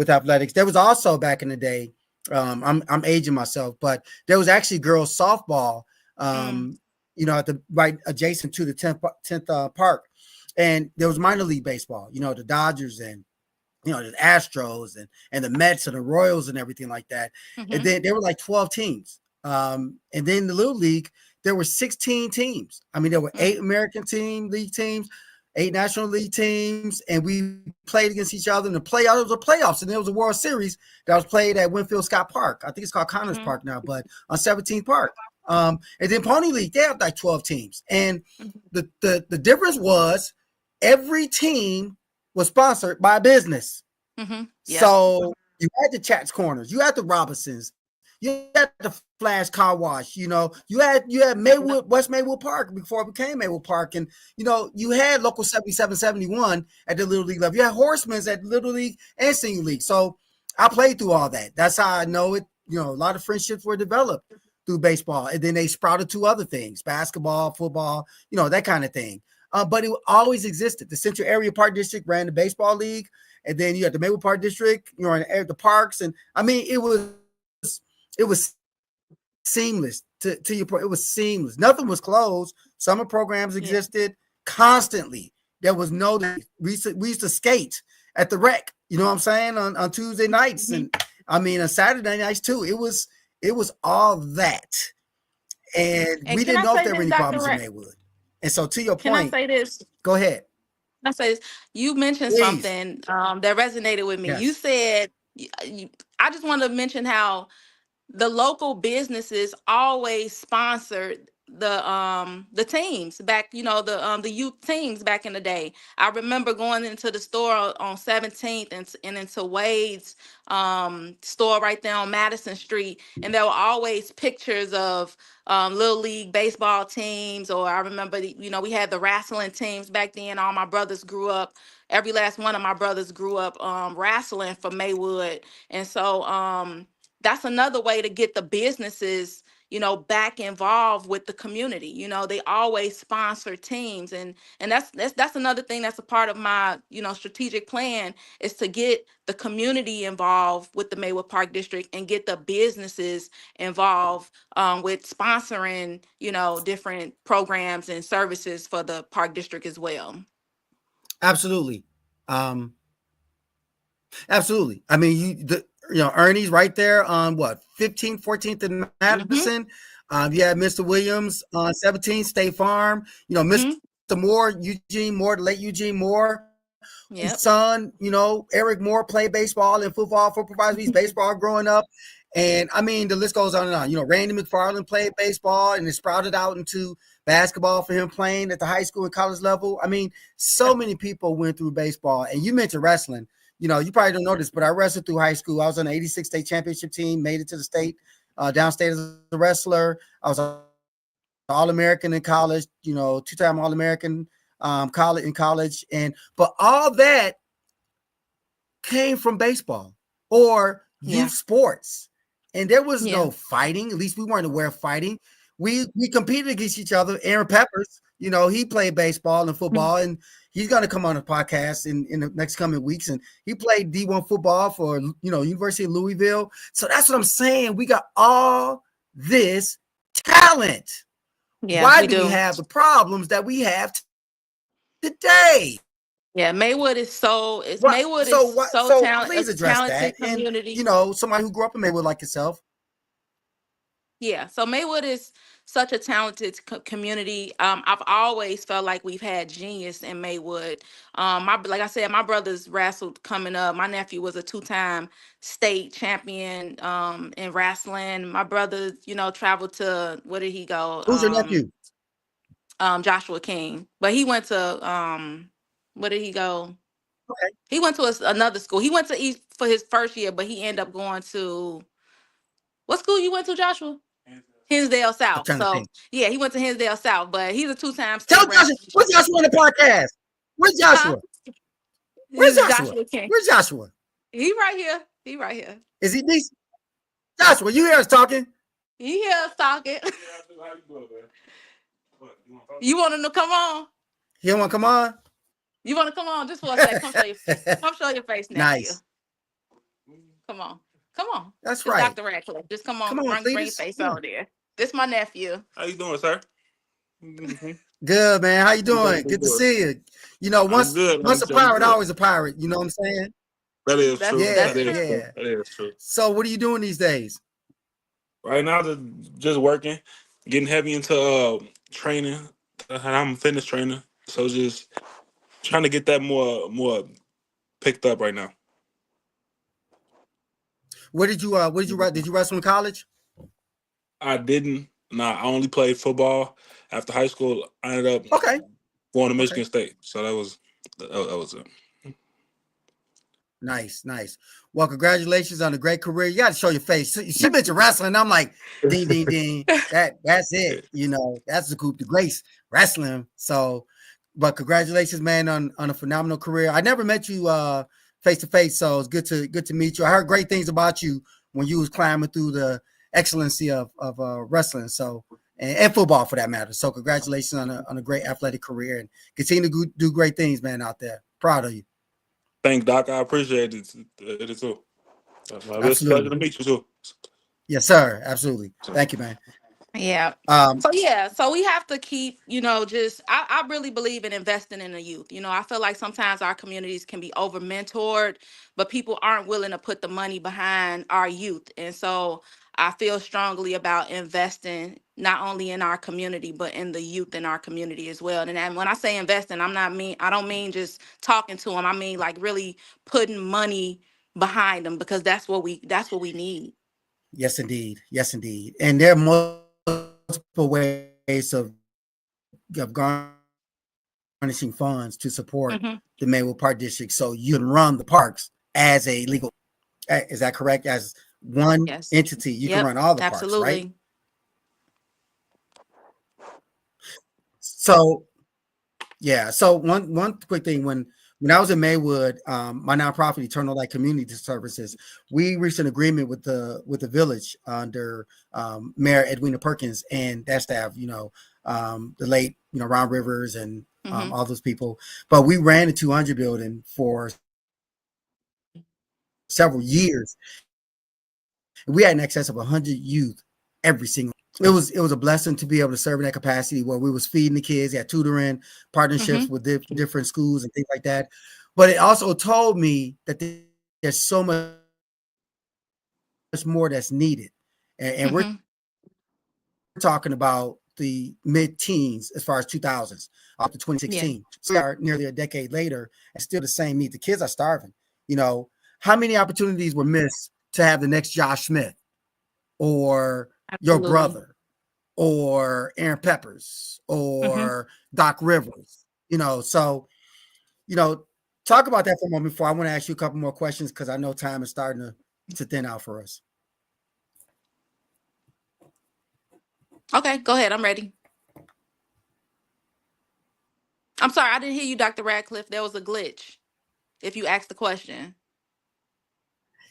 athletics. There was also back in the day. I'm aging myself, but there was actually girls softball. Mm. At the right adjacent to the 10th park, and there was minor league baseball. The Dodgers and the Astros and the Mets and the Royals and everything like that. Mm-hmm. And then there were like 12 teams. And then the Little League, there were 16 teams. I mean, there were 8 American league teams, 8 National League teams, and we played against each other in the playoffs. It was a playoffs, and there was a World Series that was played at Winfield Scott Park. I think it's called Connors Park now, but on 17th Park. And then Pony League, they have like 12 teams. And the difference was every team was sponsored by a business. Mm-hmm. Yep. So you had the Chats Corners, you had the Robinsons, you had the Flash Car Wash, you had Maywood, West Maywood Park before it became Maywood Park. And, you had Local 7771 at the Little League level. You had Horsemen's at Little League and Senior League. So I played through all that. That's how I know it. A lot of friendships were developed through baseball. And then they sprouted to other things, basketball, football, that kind of thing. But it always existed. The Central Area Park District ran the baseball league. And then you had the Maywood Park District, in the parks. And I mean, it was seamless to your point. It was seamless. Nothing was closed. Summer programs existed constantly. There was no, we used to skate at the rec, you know what I'm saying? On Tuesday nights. Mm-hmm. And I mean, on Saturday nights too. It was all that. And we didn't know if there were any problems in Maywood. And so to your point, can I say this? Go ahead. I say this. You mentioned something that resonated with me. Yes. You said, I just want to mention how the local businesses always sponsored the teams back, the youth teams back in the day. I remember going into the store on 17th and into Wade's store right there on Madison Street, and there were always pictures of Little League baseball teams, or I remember we had the wrestling teams back then. All my brothers grew up. Every last one of my brothers grew up wrestling for Maywood, and so that's another way to get the businesses back involved with the community. They always sponsor teams, and that's another thing that's a part of my strategic plan, is to get the community involved with the Maywood Park District and get the businesses involved with sponsoring different programs and services for the Park District as well. Absolutely. Absolutely. I mean, Ernie's right there on 15th, 14th and Madison. Mm-hmm. You had Mr. Williams on 17th, State Farm. Mr. Moore, Eugene Moore, the late Eugene Moore. Yep. His son, Eric Moore played baseball and football for Proviso East baseball growing up. And I mean, the list goes on and on. Randy McFarland played baseball and it sprouted out into basketball for him playing at the high school and college level. I mean, so many people went through baseball. And you mentioned wrestling. you probably don't know this, but I wrestled through high school. I was on the 86 state championship team, made it to the state, downstate as a wrestler. I was All-American in college, 2-time All-American college. But all that came from baseball or youth sports. And there was no fighting. At least we weren't aware of fighting. We competed against each other. Aaron Peppers, he played baseball and football, and he's going to come on the podcast in the next coming weeks. And he played D1 football for, University of Louisville. So that's what I'm saying. We got all this talent. Yeah, why do we have the problems that we have today? Yeah, Maywood is so talented. Please address that. Community. And somebody who grew up in Maywood like yourself. Yeah, so Maywood is such a talented community. I've always felt like we've had genius in Maywood. Like I said, my brothers wrestled coming up. My nephew was a 2-time state champion in wrestling. My brother, traveled to, where did he go? Who's your nephew? Joshua King, but he went to where did he go? Okay. He went to another school. He went to East for his first year, but he ended up going to, what school you went to, Joshua? Hinsdale South. So yeah, he went to Hinsdale South, but he's a 2-time state. Tell Joshua, where's Joshua on the podcast? Where's Joshua? Where's Joshua? Where's Joshua? He right here. He right here. Is he decent? Joshua, you hear us talking? He hear us talking. You want him to come on? He don't want to come on? You want to come on just for a second? Come show your face now. Nice. Come on. Come on. That's right. Dr. Ratliff. Just come on. Come on, bring your face on there. This my nephew. How you doing, sir? Good, man. How you doing? Good to see you. Once a pirate, always a pirate. You know what I'm saying? That is true. Yeah, That is true. So what are you doing these days? Right now, just working, getting heavy into training. And I'm a fitness trainer, so just trying to get that more picked up right now. Did you wrestle in college? I didn't. Nah, I only played football. After high school, I ended up going to Michigan State. So that was it. Nice. Well, congratulations on a great career. You got to show your face. She mentioned wrestling. I'm like, ding, ding, ding. That's it. That's the coup de grace, wrestling. So, but congratulations, man, on a phenomenal career. I never met you face to face, so it's good to meet you. I heard great things about you when you was climbing through the excellency of wrestling. So, and football for that matter. So, congratulations on a great athletic career and continue to do great things, man, out there. Proud of you. Thanks, Doc. I appreciate it too. It's a pleasure to meet you too. Yes, sir. Absolutely. Thank you, man. Yeah. So we have to keep, I really believe in investing in the youth. I feel like sometimes our communities can be over mentored, but people aren't willing to put the money behind our youth. And so I feel strongly about investing not only in our community, but in the youth in our community as well. And when I say investing, I don't mean just talking to them. I mean like really putting money behind them, because that's what we need. Yes, indeed. And there are multiple ways of garnishing funds to support the Maywood Park District, so you can run the parks as a legal. Is that correct? As one entity, you can run all the parks, right? So, yeah. So one quick thing, when I was in Maywood, my nonprofit Eternal Light Community Services, we reached an agreement with the village under Mayor Edwina Perkins and that staff. The late Ron Rivers and all those people. But we ran the 200 building for several years. We had in excess of 100 youth every single. It was a blessing to be able to serve in that capacity where we was feeding the kids, had tutoring, partnerships with different schools and things like that. But it also told me that there's so much more that's needed. And we're talking about the mid-teens as far as 2000s up to 2016. So we are nearly a decade later and still the same need. The kids are starving. How many opportunities were missed to have the next Josh Smith or your brother or Aaron Peppers or Doc Rivers, so, talk about that for a moment before I want to ask you a couple more questions because I know time is starting to thin out for us. Okay, go ahead. I'm ready. I'm sorry, I didn't hear you, Dr. Radcliffe. There was a glitch. If you asked the question.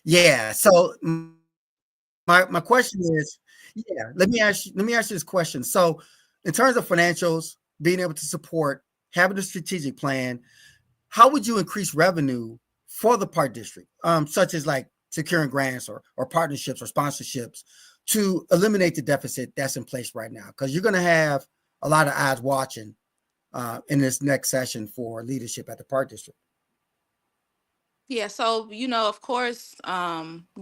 Yeah. So my question is, yeah, let me ask you this question. So in terms of financials, being able to support, having a strategic plan, how would you increase revenue for the park district, such as like securing grants or partnerships or sponsorships to eliminate the deficit that's in place right now? Because you're going to have a lot of eyes watching in this next session for leadership at the park district. Yeah, so of course,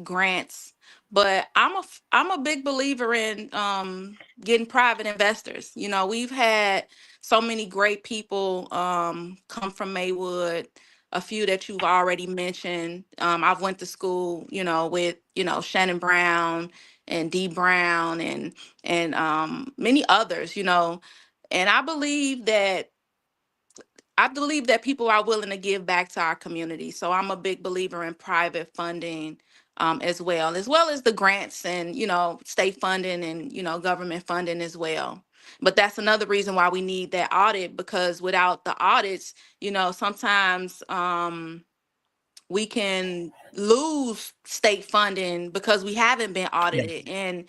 grants, but I'm a big believer in getting private investors. We've had so many great people come from Maywood, a few that you've already mentioned. I've went to school, with Shannon Brown and Dee Brown and many others, and I believe that people are willing to give back to our community. So I'm a big believer in private funding as well as the grants and, state funding and, government funding as well. But that's another reason why we need that audit, because without the audits, sometimes we can lose state funding because we haven't been Yeah. audited, and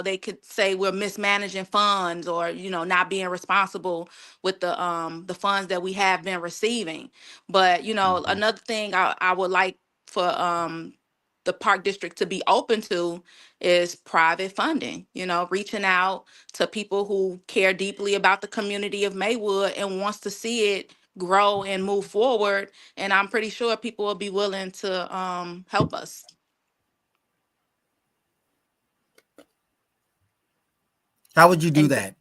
they could say we're mismanaging funds or not being responsible with the funds that we have been receiving. But Mhm. another thing I would like for the park district to be open to is private funding, reaching out to people who care deeply about the community of Maywood and wants to see it grow and move forward. And I'm pretty sure people will be willing to help us. How would you do And that?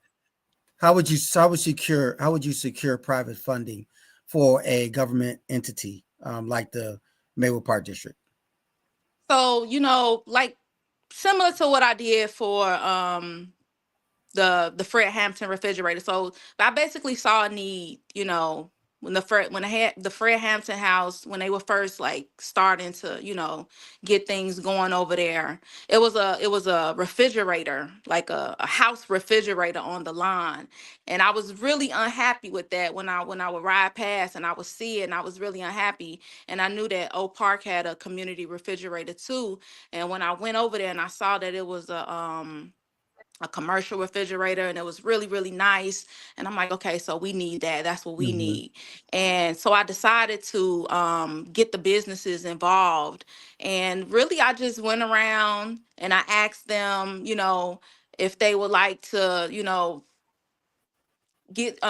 How would you secure private funding for a government entity like the Maywood Park District? so, like similar to what I did for the Fred Hampton refrigerator. So I basically saw a need, when the Fred Hampton house, when they were first like starting to, get things going over there. It was a refrigerator, like a house refrigerator on the line. And I was really unhappy with that when I would ride past and I would see it, and I was really unhappy. And I knew that Oak Park had a community refrigerator too. And when I went over there and I saw that it was a commercial refrigerator, and it was really really nice, and I'm like, okay, so we need that, that's what we Mhm. need. And so I decided to get the businesses involved, and really I just went around and I asked them, if they would like to, get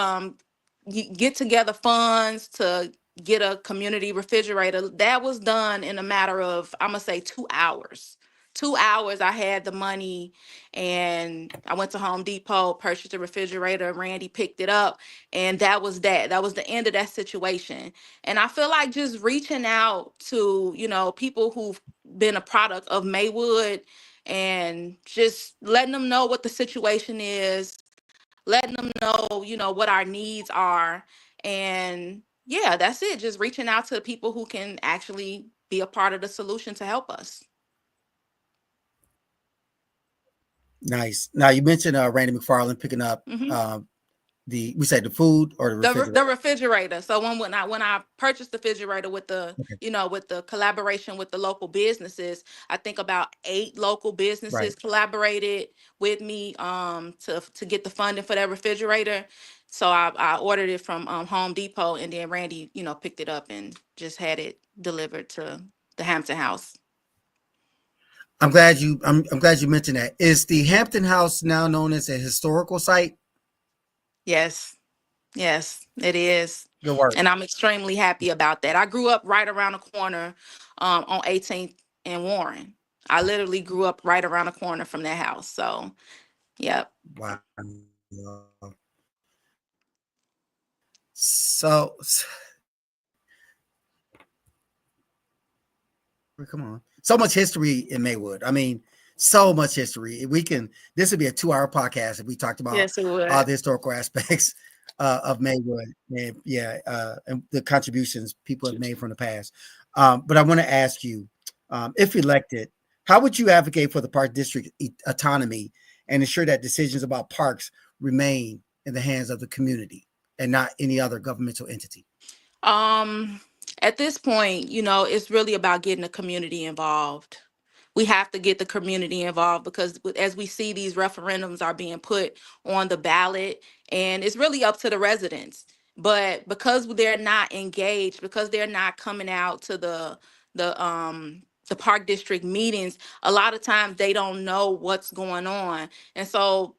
get together funds to get a community refrigerator. That was done in a matter of, I'm gonna say, 2 hours. 2 hours, I had the money, and I went to Home Depot, purchased a refrigerator. Randy picked it up, and that was the end of that situation. And I feel like just reaching out to people who've been a product of Maywood, and just letting them know what the situation is, letting them know, what our needs are. And yeah, that's it. Just reaching out to people who can actually be a part of the solution to help us. Nice. Now you mentioned Randy McFarland picking up hmm we said the food or the The refrigerator. refrigerator. So when I purchased the refrigerator with the Okay. with the collaboration with the local businesses, I think about 8 local Right. businesses collaborated with me to get the funding for that refrigerator. So I ordered it from Home Depot, and then Randy picked it up and just had it delivered to the Hampton House. I'm glad you mentioned that. Is the Hampton House now known as a historical site? Yes. Yes, it is. Good work. And I'm extremely happy about that. I grew up right around the corner on 18th and Warren. I literally grew up right around the corner from that house. So, yep. Wow. So come on. So much history in Maywood. I mean, so much history. This would be a 2-hour podcast if we talked about Yes, it all would. the historical aspects of Maywood, and yeah, and the contributions people have made from the past. But I want to ask you, if elected, how would you advocate for the park district autonomy and ensure that decisions about parks remain in the hands of the community and not any other governmental entity? Um, at this point, it's really about getting the community involved. We have to get the community involved because as we see these referendums are being put on the ballot, and it's really up to the residents. But because they're not engaged, because they're not coming out to the park district meetings, a lot of times they don't know what's going on. And so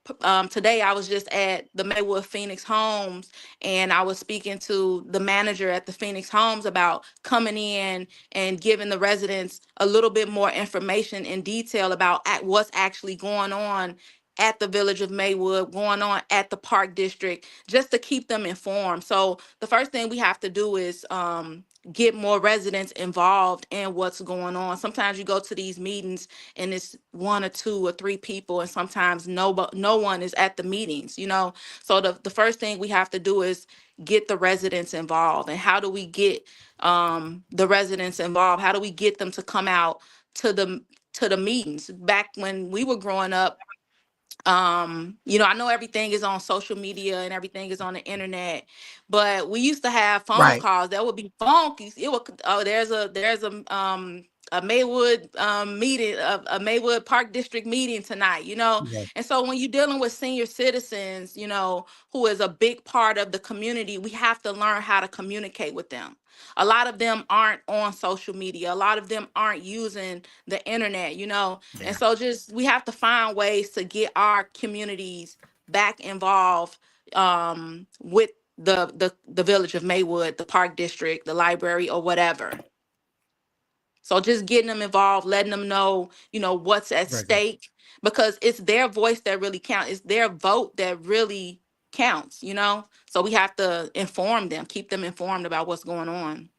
today I was just at the Maywood Phoenix Homes, and I was speaking to the manager at the Phoenix Homes about coming in and giving the residents a little bit more information in detail about what's actually going on at the village of Maywood, going on at the park district, just to keep them informed. So the first thing we have to do is get more residents involved in what's going on. Sometimes you go to these meetings and it's one or two or three people, and sometimes no one is at the meetings, So the first thing we have to do is get the residents involved. And how do we get the residents involved? How do we get them to come out to the meetings? Back when we were growing up, I know everything is on social media and everything is on the internet, but we used to have phone Right. calls that would be funky. It would, oh, there's a Maywood meeting, a Maywood Park District meeting tonight, Yeah. and so when you're dealing with senior citizens, who is a big part of the community, we have to learn how to communicate with them. A lot of them aren't on social media. A lot of them aren't using the internet, and Yeah. so just we have to find ways to get our communities back involved with the village of Maywood, the park district, the library, or whatever. So just getting them involved, letting them know, what's at Very good. stake, because it's their voice that really counts. It's their vote that really counts, So we have to inform them, keep them informed about what's going on.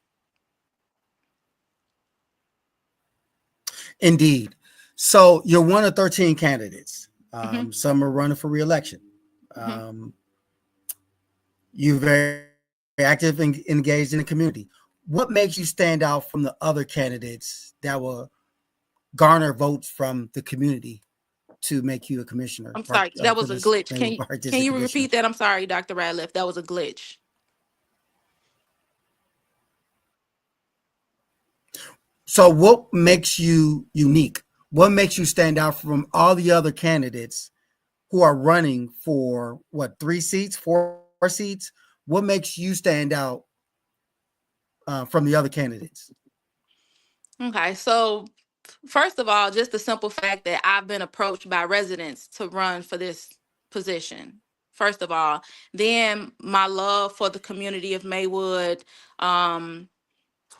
Indeed. So you're one of 13 candidates. Hmm. Some are running for reelection. Hmm. Um, you're very active and engaged in the community. What makes you stand out from the other candidates that will garner votes from the community to make you a commissioner, I'm sorry, that was a village glitch. Maywood Park Can District you Commissioner? repeat that? I'm sorry, Dr. Ratliff. That was a glitch. So, what makes you unique? What makes you stand out from all the other candidates who are running for what, 3 seats, 4 seats? What makes you stand out from the other candidates? Okay, so first of all, just the simple fact that I've been approached by residents to run for this position. First of all, then my love for the community of Maywood, um,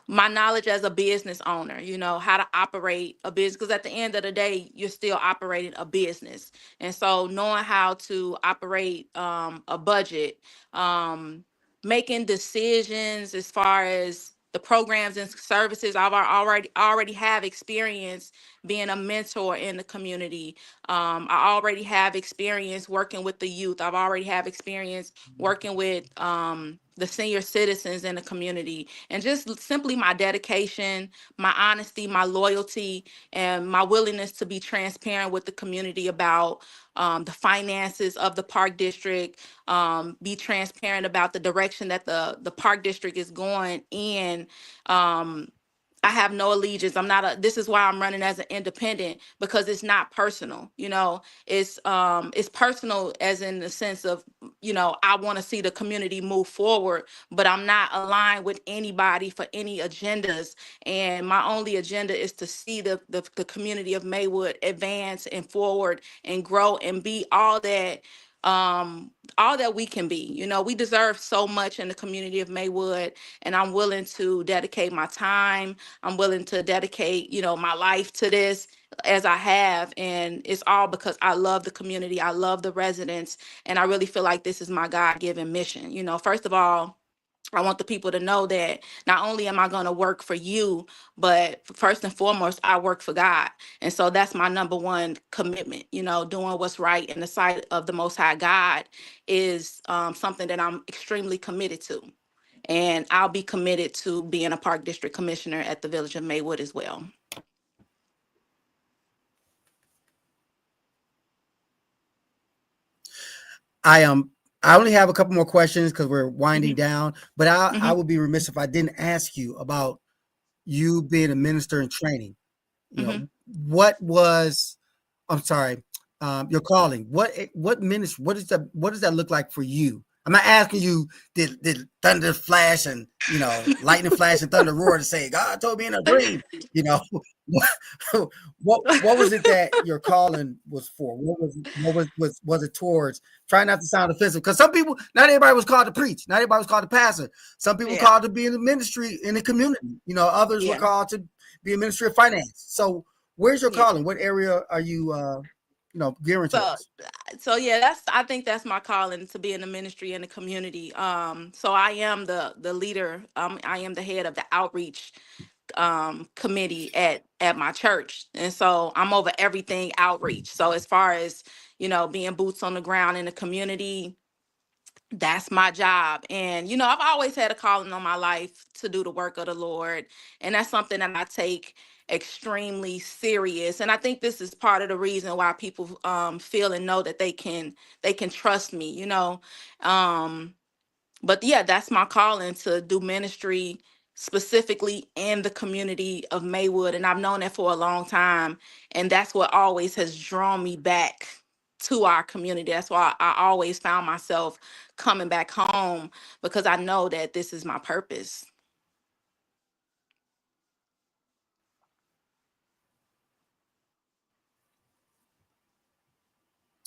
my knowledge as a business owner, how to operate a business, because at the end of the day, you're still operating a business. And so knowing how to operate a budget, um, making decisions as far as the programs and services, I've already have experience being a mentor in the community. I already have experience working with the youth. I've already have experience working with the senior citizens in the community, and just simply my dedication, my honesty, my loyalty, and my willingness to be transparent with the community about the finances of the park district, be transparent about the direction that the park district is going in. Um, I have no allegiance. I'm not a This is why I'm running as an independent, because it's not personal. It's personal as in the sense of, I want to see the community move forward, but I'm not aligned with anybody for any agendas. And my only agenda is to see the community of Maywood advance and forward and grow and be all that we can be. We deserve so much in the community of Maywood, and I'm willing to dedicate my time. I'm willing to dedicate, my life to this as I have. And it's all because I love the community. I love the residents. And I really feel like this is my God given mission. First of all, I want the people to know that not only am I going to work for you, but first and foremost, I work for God. And so that's my number one commitment. Doing what's right in the sight of the Most High God is something that I'm extremely committed to. And I'll be committed to being a Park District Commissioner at the Village of Maywood as well. I only have a couple more questions because we're winding down, but I Mhm. would be remiss if I didn't ask you about you being a minister in training. Mhm. What was, I'm sorry, your calling? What ministry? What does that look like for you? I'm not asking you did thunder flash and lightning flash and thunder roar to say God told me in a dream. What was it that your calling was for? What was it towards? Try not to sound offensive, because some people, not everybody was called to preach, not everybody was called to pastor. Some people Yeah. called to be in the ministry in the community. Others were Yeah. called to be a ministry of finance. So where's your Yeah. calling? What area are you gearing So, towards? I think that's my calling, to be in the ministry in the community. So I am the leader. I am the head of the outreach committee at my church, and so I'm over everything outreach. So as far as being boots on the ground in the community, that's my job. And I've always had a calling on my life to do the work of the Lord, and that's something that I take extremely serious. And I think this is part of the reason why people feel and know that they can trust me. But yeah, that's my calling, to do ministry specifically in the community of Maywood. And I've known that for a long time. And that's what always has drawn me back to our community. That's why I always found myself coming back home, because I know that this is my purpose.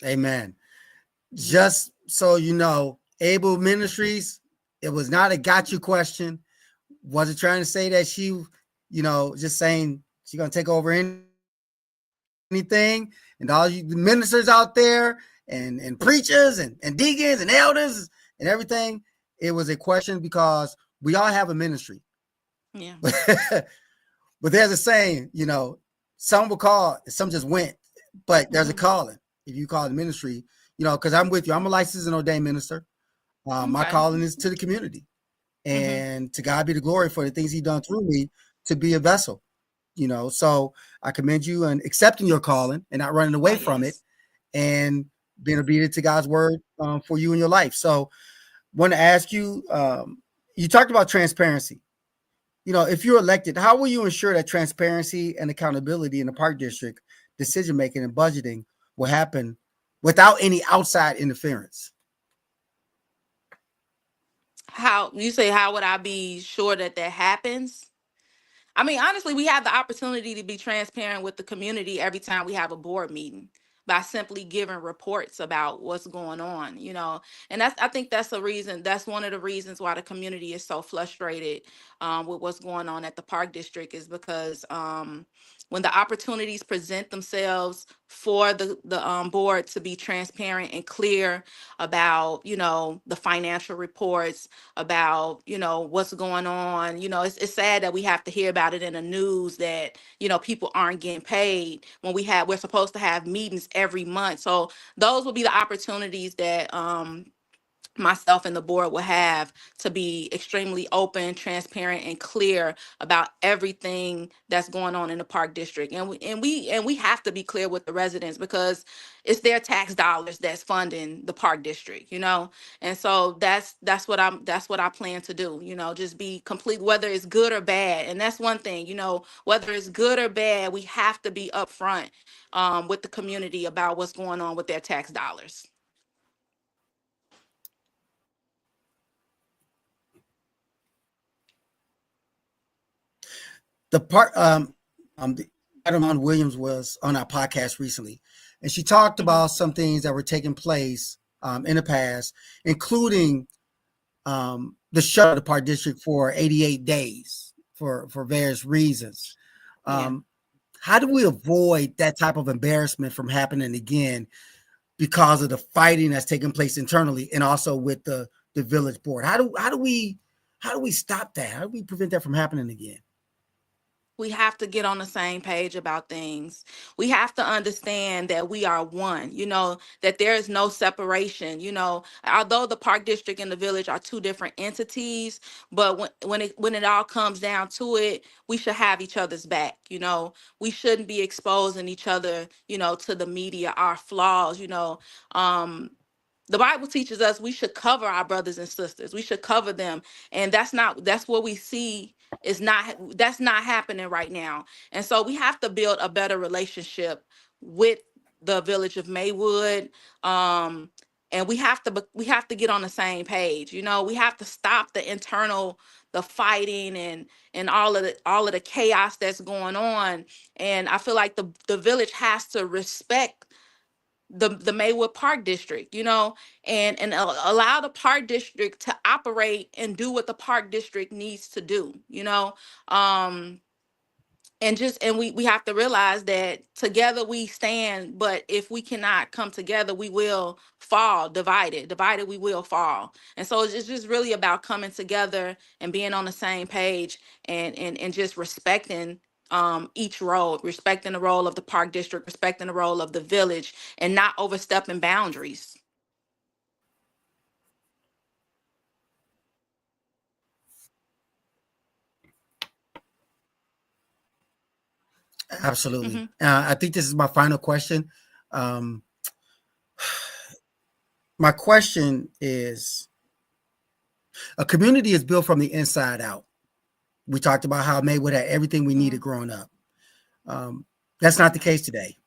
Amen. Mhm. Just so you know, Able Ministries, it was not a got you question. Wasn't trying to say that she, just saying she's gonna take over anything, and all you the ministers out there and preachers and deacons and elders and everything. It was a question because we all have a ministry. Yeah. But there's a saying, some will call, some just went, but there's a Mhm. calling. If you call the ministry, because I'm with you. I'm a licensed and ordained minister. My Okay. calling is to the community, Mhm. and to God be the glory for the things He's done through me to be a vessel. So I commend you on accepting your calling and not running Oh, away from it, yes. and being obedient to God's word for you in your life. So, want to ask you, you talked about transparency. If you're elected, how will you ensure that transparency and accountability in the park district decision making and budgeting will happen without any outside interference? How you say, how would I be sure that that happens? I mean, honestly, we have the opportunity to be transparent with the community every time we have a board meeting, by simply giving reports about what's going on, And I think that's one of the reasons why the community is so frustrated with what's going on at the park district, is because when the opportunities present themselves for the board to be transparent and clear about, the financial reports, about what's going on. It's sad that we have to hear about it in the news, that people aren't getting paid, when we're supposed to have meetings every month. So those will be the opportunities that myself and the board will have to be extremely open, transparent, and clear about everything that's going on in the park district. And we have to be clear with the residents, because it's their tax dollars that's funding the park district, And so that's what I plan to do, just be complete, whether it's good or bad. And that's one thing, whether it's good or bad, we have to be upfront with the community about what's going on with their tax dollars. The part, the Adam Williams was on our podcast recently, and she talked Mhm. about some things that were taking place in the past, including the shut of the park district for 88 days for various reasons. Yeah. Um, how do we avoid that type of embarrassment from happening again because of the fighting that's taking place internally and also with the village board? How do we How do we stop that? How do we prevent that from happening again? We have to get on the same page about things. We have to understand that we are one, that there is no separation. Although the park district and the village are two different entities, but when it all comes down to it, we should have each other's back. We shouldn't be exposing each other, to the media, our flaws. Um, the Bible teaches us we should cover our brothers and sisters. We should cover them. And that's what we see that's not happening right now. And so we have to build a better relationship with the village of Maywood. Um, and we have to get on the same page. We have to stop the fighting and all of the chaos that's going on. And I feel like the village has to respect the Maywood Park District, and allow the Park District to operate and do what the Park District needs to do, um, and we have to realize that together we stand, but if we cannot come together, we will fall. Divided we will fall. And so it's just really about coming together and being on the same page, and just respecting each role, respecting the role of the park district, respecting the role of the village, and not overstepping boundaries. Absolutely. Hmm. I think this is my final question. Um, my question is: a community is built from the inside out. We talked about how Maywood had everything we needed growing up. Um, that's not the case today.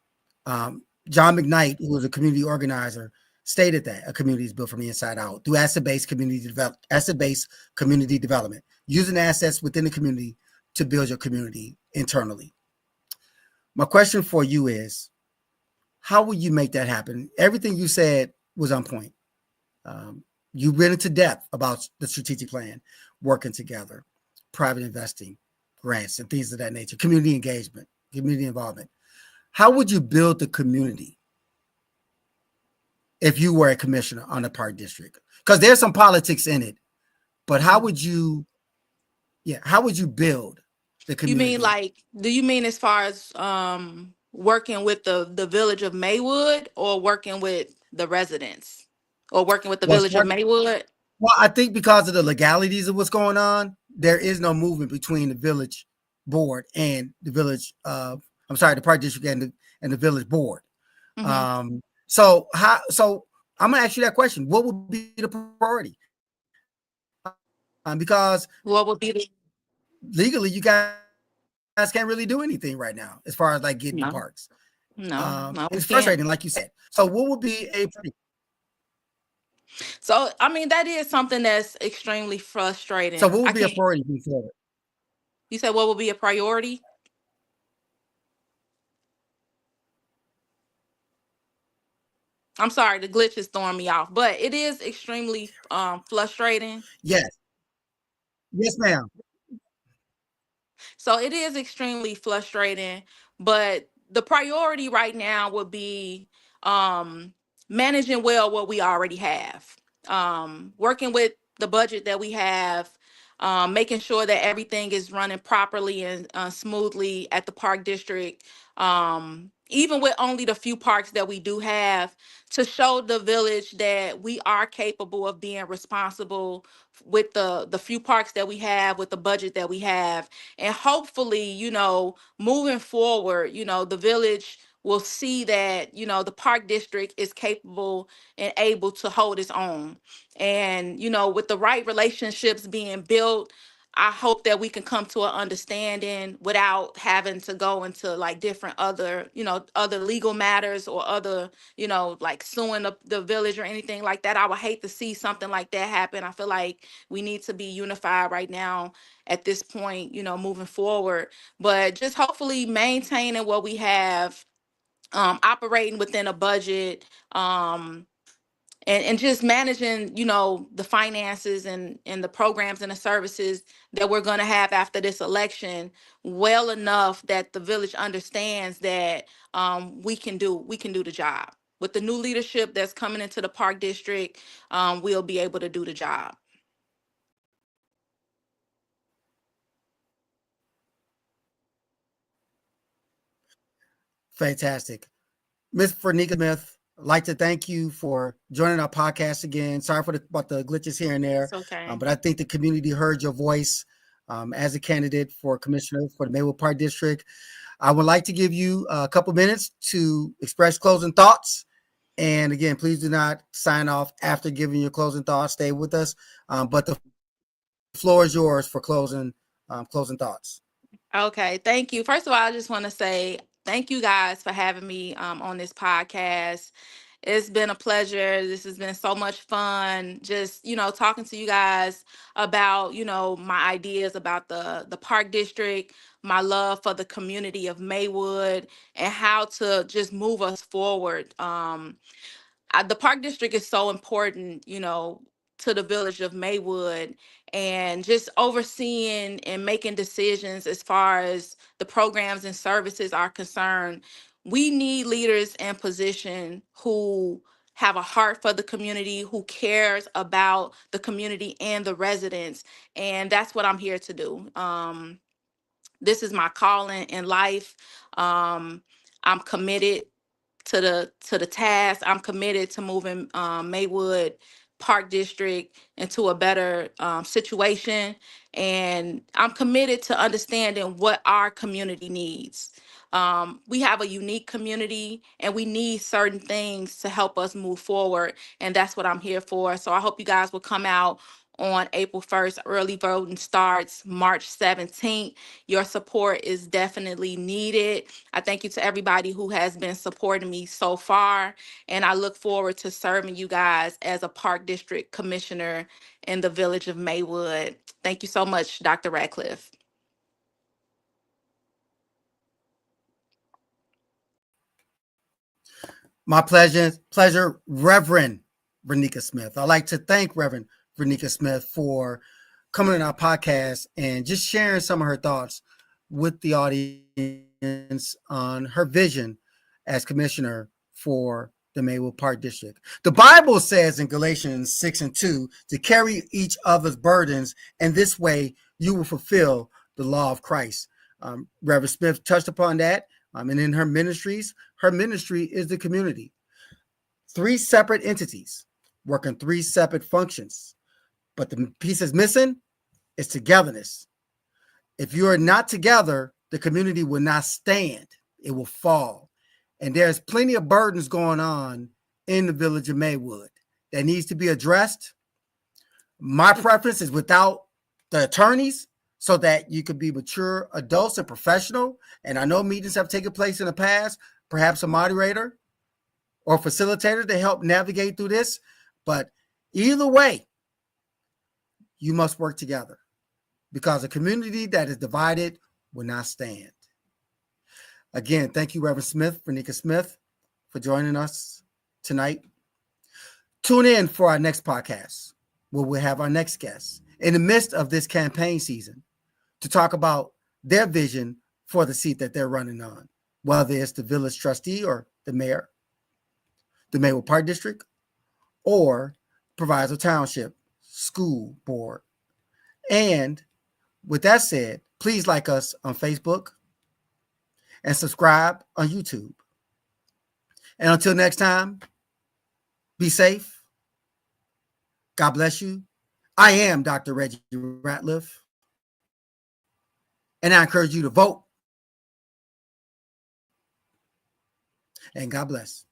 John McKnight, who was a community organizer, stated that a community is built from the inside out through asset-based community development, using assets within the community to build your community internally. My question for you is, how will you make that happen? Everything you said was on point. You went into depth about the strategic plan, working together, private investing, grants, and things of that nature, community engagement, community involvement. How would you build the community if you were a commissioner on the park district? Because there's some politics in it, but how would you build the You mean community? like, do you mean as far as working with the village of Maywood, or working with the residents, or working with the Well, village of Maywood? I think because of the legalities of what's going on, there is no movement between the village board and the village. I'm sorry, the park district and the village board. Hmm. So how? So I'm gonna ask you that question: what would be the priority? Because What would be the legally, you guys can't really do anything right now as far as like getting the no, parks. no, And we it's can't. frustrating, like you said. So what would be a So I mean, that is something that's extremely so frustrating. what I would be a can't. priority moving forward? You said what would be a priority? I'm sorry, the glitch is throwing me off, but it is extremely frustrating. Yes, yes, ma'am. So it is extremely frustrating, but the priority right now would be um, managing well what we already have, working with the budget that we have, making sure that everything is running properly and smoothly at the park district. Even with only the few parks that we do have, to show the village that we are capable of being responsible with the few parks that we have, with the budget that we have. And hopefully, moving forward, the village will see that, the park district is capable and able to hold its own. And, with the right relationships being built, I hope that we can come to an understanding without having to go into like different other legal matters, or other, like suing the village or anything like that. I would hate to see something like that happen. I feel like we need to be unified right now at this point, moving forward. But just hopefully maintaining what we have, operating within a budget, and just managing, the finances and the programs and the services that we're going to have after this election well enough that the village understands that we can do the job. With the new leadership that's coming into the park district, we'll be able to do the job. Fantastic. Miss Verneka Smith, I'd like to thank you for joining our podcast again. Sorry about the glitches here and there, It's okay. but I think the community heard your voice as a candidate for commissioner for the Maywood Park District. I would like to give you a couple minutes to express closing thoughts. And again, please do not sign off after giving your closing thoughts. Stay with us, but the floor is yours for closing thoughts. Okay, thank you. First of all, I just want to say thank you guys for having me on this podcast. It's been a pleasure. This has been so much fun. Just, talking to you guys about, my ideas about the park district, my love for the community of Maywood, and how to just move us forward. The park district is so important, to the village of Maywood, and just overseeing and making decisions as far as the programs and services are concerned. We need leaders in position who have a heart for the community, who cares about the community and the residents. And that's what I'm here to do. This is my calling in life. I'm committed to the task. I'm committed to moving Maywood Park District into a better situation, and I'm committed to understanding what our community needs. We have a unique community, and we need certain things to help us move forward, and that's what I'm here for. So I hope you guys will come out on April 1st. Early voting starts March 17th. Your support is definitely needed. I thank you to everybody who has been supporting me so far, and I look forward to serving you guys as a Park District Commissioner in the village of Maywood. Thank you so much, Dr. Ratliff. My pleasure, Reverend Verneka Smith. I'd like to thank Reverend Verneka Smith for coming on our podcast and just sharing some of her thoughts with the audience on her vision as commissioner for the Maywood Park District. The Bible says in Galatians 6:2 to carry each other's burdens, and this way you will fulfill the law of Christ. Reverend Smith touched upon that. And in her ministry is the community. 3 separate entities working 3 separate functions. But the piece is missing is togetherness. If you are not together, the community will not stand. It will fall. And there's plenty of burdens going on in the village of Maywood that needs to be addressed. My preference is without the attorneys, so that you could be mature adults and professional. And I know meetings have taken place in the past, perhaps a moderator or facilitator to help navigate through this. But either way, you must work together, because a community that is divided will not stand. Again, thank you, Reverend Smith, Verneka Smith, for joining us tonight. Tune in for our next podcast, where we'll have our next guest in the midst of this campaign season to talk about their vision for the seat that they're running on, whether it's the village trustee or the mayor, the Maywood Park District, or Proviso Township School Board. And with that said, please like us on Facebook and subscribe on YouTube. And until next time, be safe. God bless you. I am Dr. Reggie Ratliff, and I encourage you to vote. And God bless.